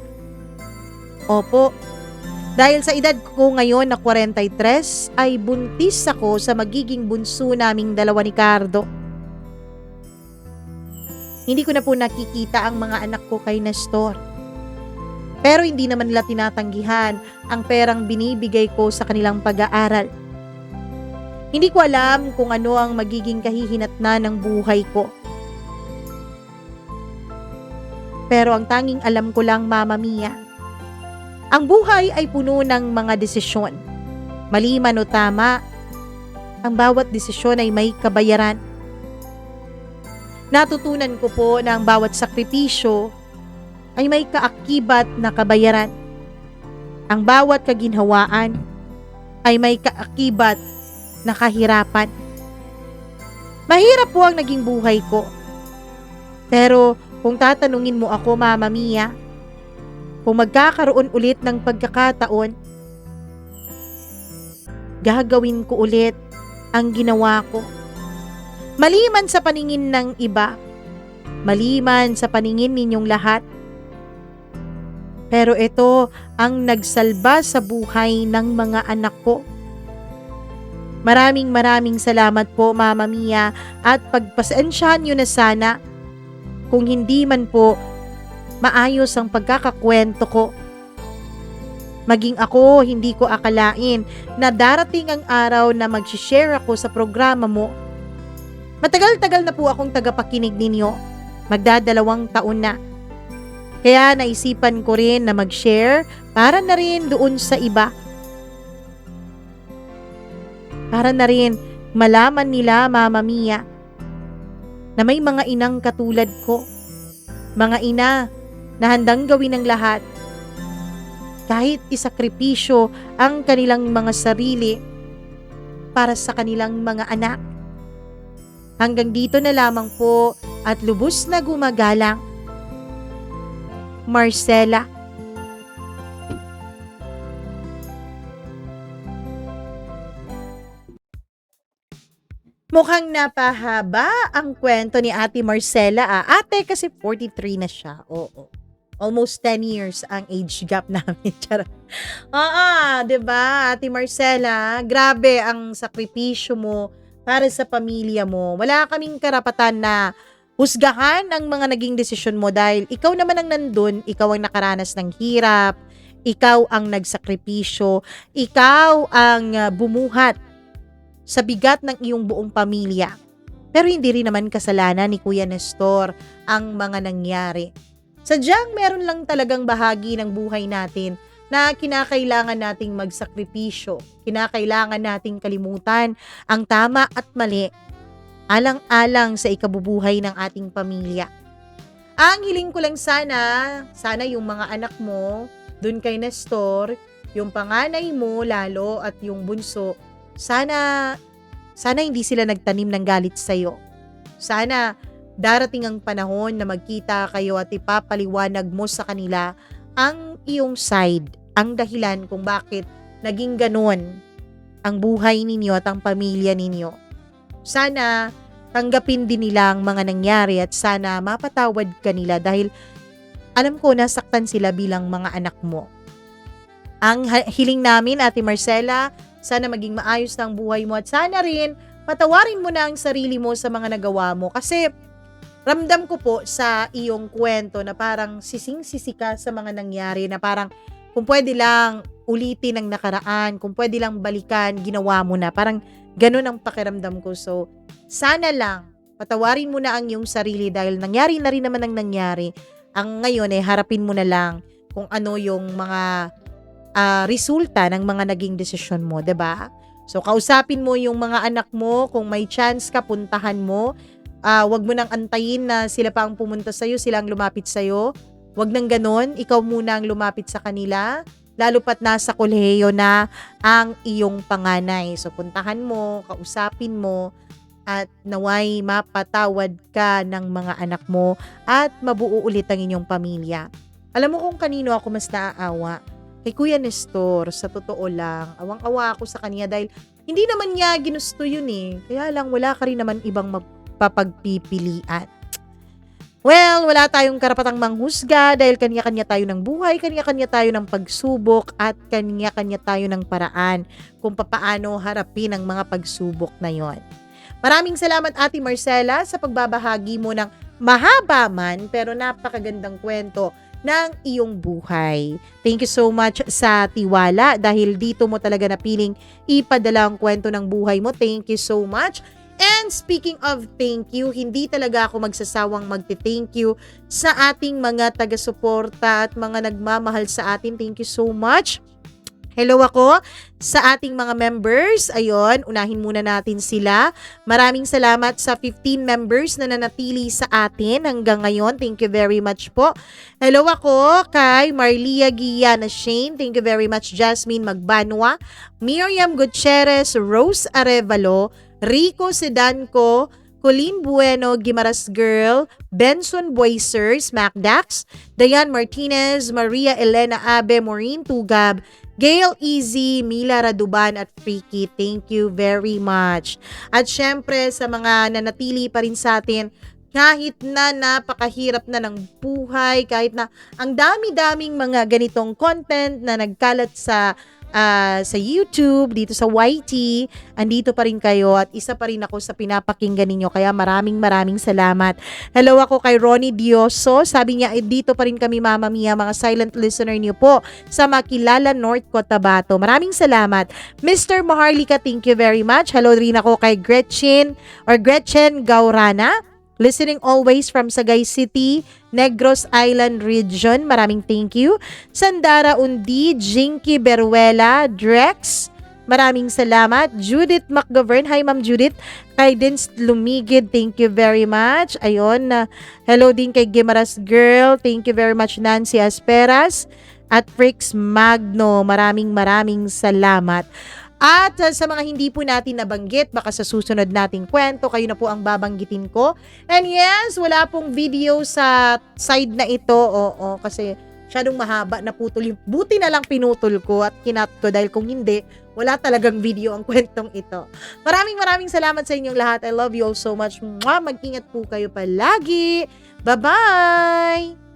Opo, dahil sa edad ko ngayon na 43, ay buntis ako sa magiging bunso naming dalawa ni Cardo. Hindi ko na po nakikita ang mga anak ko kay Nestor. Pero hindi naman nila tinatanggihan ang perang binibigay ko sa kanilang pag-aaral. Hindi ko alam kung ano ang magiging kahihinatnan ng buhay ko. Pero ang tanging alam ko lang, Mama Mia, ang buhay ay puno ng mga desisyon. Mali man o tama, ang bawat desisyon ay may kabayaran. Natutunan ko po na ang bawat sakripisyo ay may kaakibat na kabayaran. Ang bawat kaginhawaan ay may kaakibat na kahirapan. Mahirap po ang naging buhay ko. Pero kung tatanungin mo ako, Mama Mia, kung magkakaroon ulit ng pagkakataon, gagawin ko ulit ang ginawa ko. Maliman sa paningin ng iba, maliman sa paningin ninyong lahat. Pero ito ang nagsalba sa buhay ng mga anak ko. Maraming salamat po, Mama Mia, at pagpasensyahan nyo na sana kung hindi man po maayos ang pagkakakwento ko. Maging ako, hindi ko akalain na darating ang araw na mag-share ako sa programa mo. Matagal-tagal na po akong tagapakinig ninyo. Magdadalawang taon na. Kaya naisipan ko rin na mag-share para na rin doon sa iba. Para na rin malaman nila, Mama Mia, na may mga inang katulad ko. Mga ina na handang gawin ang lahat. Kahit isakripisyo ang kanilang mga sarili para sa kanilang mga anak. Hanggang dito na lamang po at lubos na gumagalang. Marcela. Mukhang napahaba ang kwento ni Ate Marcela. Ate kasi 43 na siya. Oo. Almost 10 years ang age gap namin. Oo, 'di ba? Ate Marcela, grabe ang sakripisyo mo para sa pamilya mo. Wala kaming karapatan na husgahan ang mga naging desisyon mo dahil ikaw naman ang nandun, ikaw ang nakaranas ng hirap, ikaw ang nagsakripisyo, ikaw ang bumuhat sa bigat ng iyong buong pamilya. Pero hindi rin naman kasalanan ni Kuya Nestor ang mga nangyari. Sadyang meron lang talagang bahagi ng buhay natin na kinakailangan nating magsakripisyo, kinakailangan nating kalimutan ang tama at mali, alang-alang sa ikabubuhay ng ating pamilya. Ang hiling ko lang sana yung mga anak mo, dun kay Nestor, yung panganay mo lalo at yung bunso, sana hindi sila nagtanim ng galit sa'yo. Sana darating ang panahon na magkita kayo at ipapaliwanag mo sa kanila ang iyong side, ang dahilan kung bakit naging ganun ang buhay ninyo at ang pamilya ninyo. Sana tanggapin din nila ang mga nangyari at sana mapatawad ka nila dahil alam ko nasaktan sila bilang mga anak mo. Ang hiling namin, Ate Marcela, sana maging maayos na ang buhay mo at sana rin patawarin mo na ang sarili mo sa mga nagawa mo kasi ramdam ko po sa iyong kwento na parang sising-sisi ka sa mga nangyari na parang kung pwede lang ulitin ang nakaraan, kung pwede lang balikan, ginawa mo na. Parang ganun ang pakiramdam ko. So, sana lang patawarin mo na ang iyong sarili dahil nangyari na rin naman ang nangyari. Ang ngayon harapin mo na lang kung ano yung mga resulta ng mga naging desisyon mo, 'di ba? So kausapin mo yung mga anak mo, kung may chance ka puntahan mo. Wag mo nang antayin na sila pa ang pumunta sa iyo, sila ang lumapit sa iyo. Wag nang ganoon, ikaw muna ang lumapit sa kanila, lalo pat nasa kolehiyo na ang iyong panganay. So puntahan mo, kausapin mo at naway mapatawad ka ng mga anak mo at mabuo ulit ang inyong pamilya. Alam mo kung kanino ako mas naaawa? Kay Kuya Nestor, sa totoo lang, awang-awa ako sa kanya dahil hindi naman niya ginusto yun Kaya lang wala ka rin naman ibang magpapagpipilian. Well, wala tayong karapatang manghusga dahil kanya-kanya tayo ng buhay, kanya-kanya tayo ng pagsubok at kanya-kanya tayo ng paraan kung papaano harapin ang mga pagsubok na yon. Maraming salamat Ate Marcela sa pagbabahagi mo ng mahaba man pero napakagandang kwento ng iyong buhay. Thank you so much sa tiwala dahil dito mo talaga napiling ipadala ang kwento ng buhay mo. Thank you so much. And speaking of thank you, hindi talaga ako magsasawang magte-thank you sa ating mga taga-suporta at mga nagmamahal sa atin. Thank you so much. Hello ako sa ating mga members. Ayon, unahin muna natin sila. Maraming salamat sa 15 members na nanatili sa atin hanggang ngayon. Thank you very much po. Hello ako kay Marlia Guiana Shane. Thank you very much. Jasmine Magbanwa, Miriam Gutierrez, Rose Arevalo, Rico Sedanco, Colleen Bueno, Gimaras Girl, Benson Boisers, Macdax, Dayan Martinez, Maria Elena Abe, Maureen Tugab, Gail Easy, Mila Raduban at Freaky, thank you very much. At syempre sa mga nanatili pa rin sa atin, kahit na napakahirap na ng buhay, kahit na ang dami-daming mga ganitong content na nagkalat sa YouTube, dito sa YT, andito pa rin kayo at isa pa rin ako sa pinapakinggan ninyo. Kaya maraming salamat. Hello ako kay Ronnie Dioso. Sabi niya, dito pa rin kami Mama Mia, mga silent listener niyo po sa Makilala, North Cotabato. Maraming salamat. Mr. Maharlika, thank you very much. Hello rin ako kay Gretchen Gaurana. Listening always from Sagay City, Negros Island Region. Maraming thank you. Sandara Undi, Jinky Beruela, Drex. Maraming salamat. Judith McGovern. Hi Ma'am Judith. Kay Dins Lumigid, thank you very much. Ayun. Hello din kay Gimaras Girl. Thank you very much Nancy Asperas. At Frix Magno. Maraming salamat. At sa mga hindi po natin nabanggit, baka sa susunod nating kwento, kayo na po ang babanggitin ko. And yes, wala pong video sa side na ito. Oo, kasi masyadong mahaba na putol. Buti na lang pinutol ko at kinat ko dahil kung hindi, wala talagang video ang kwentong ito. Maraming salamat sa inyong lahat. I love you all so much. Mag-ingat po kayo palagi. Bye-bye!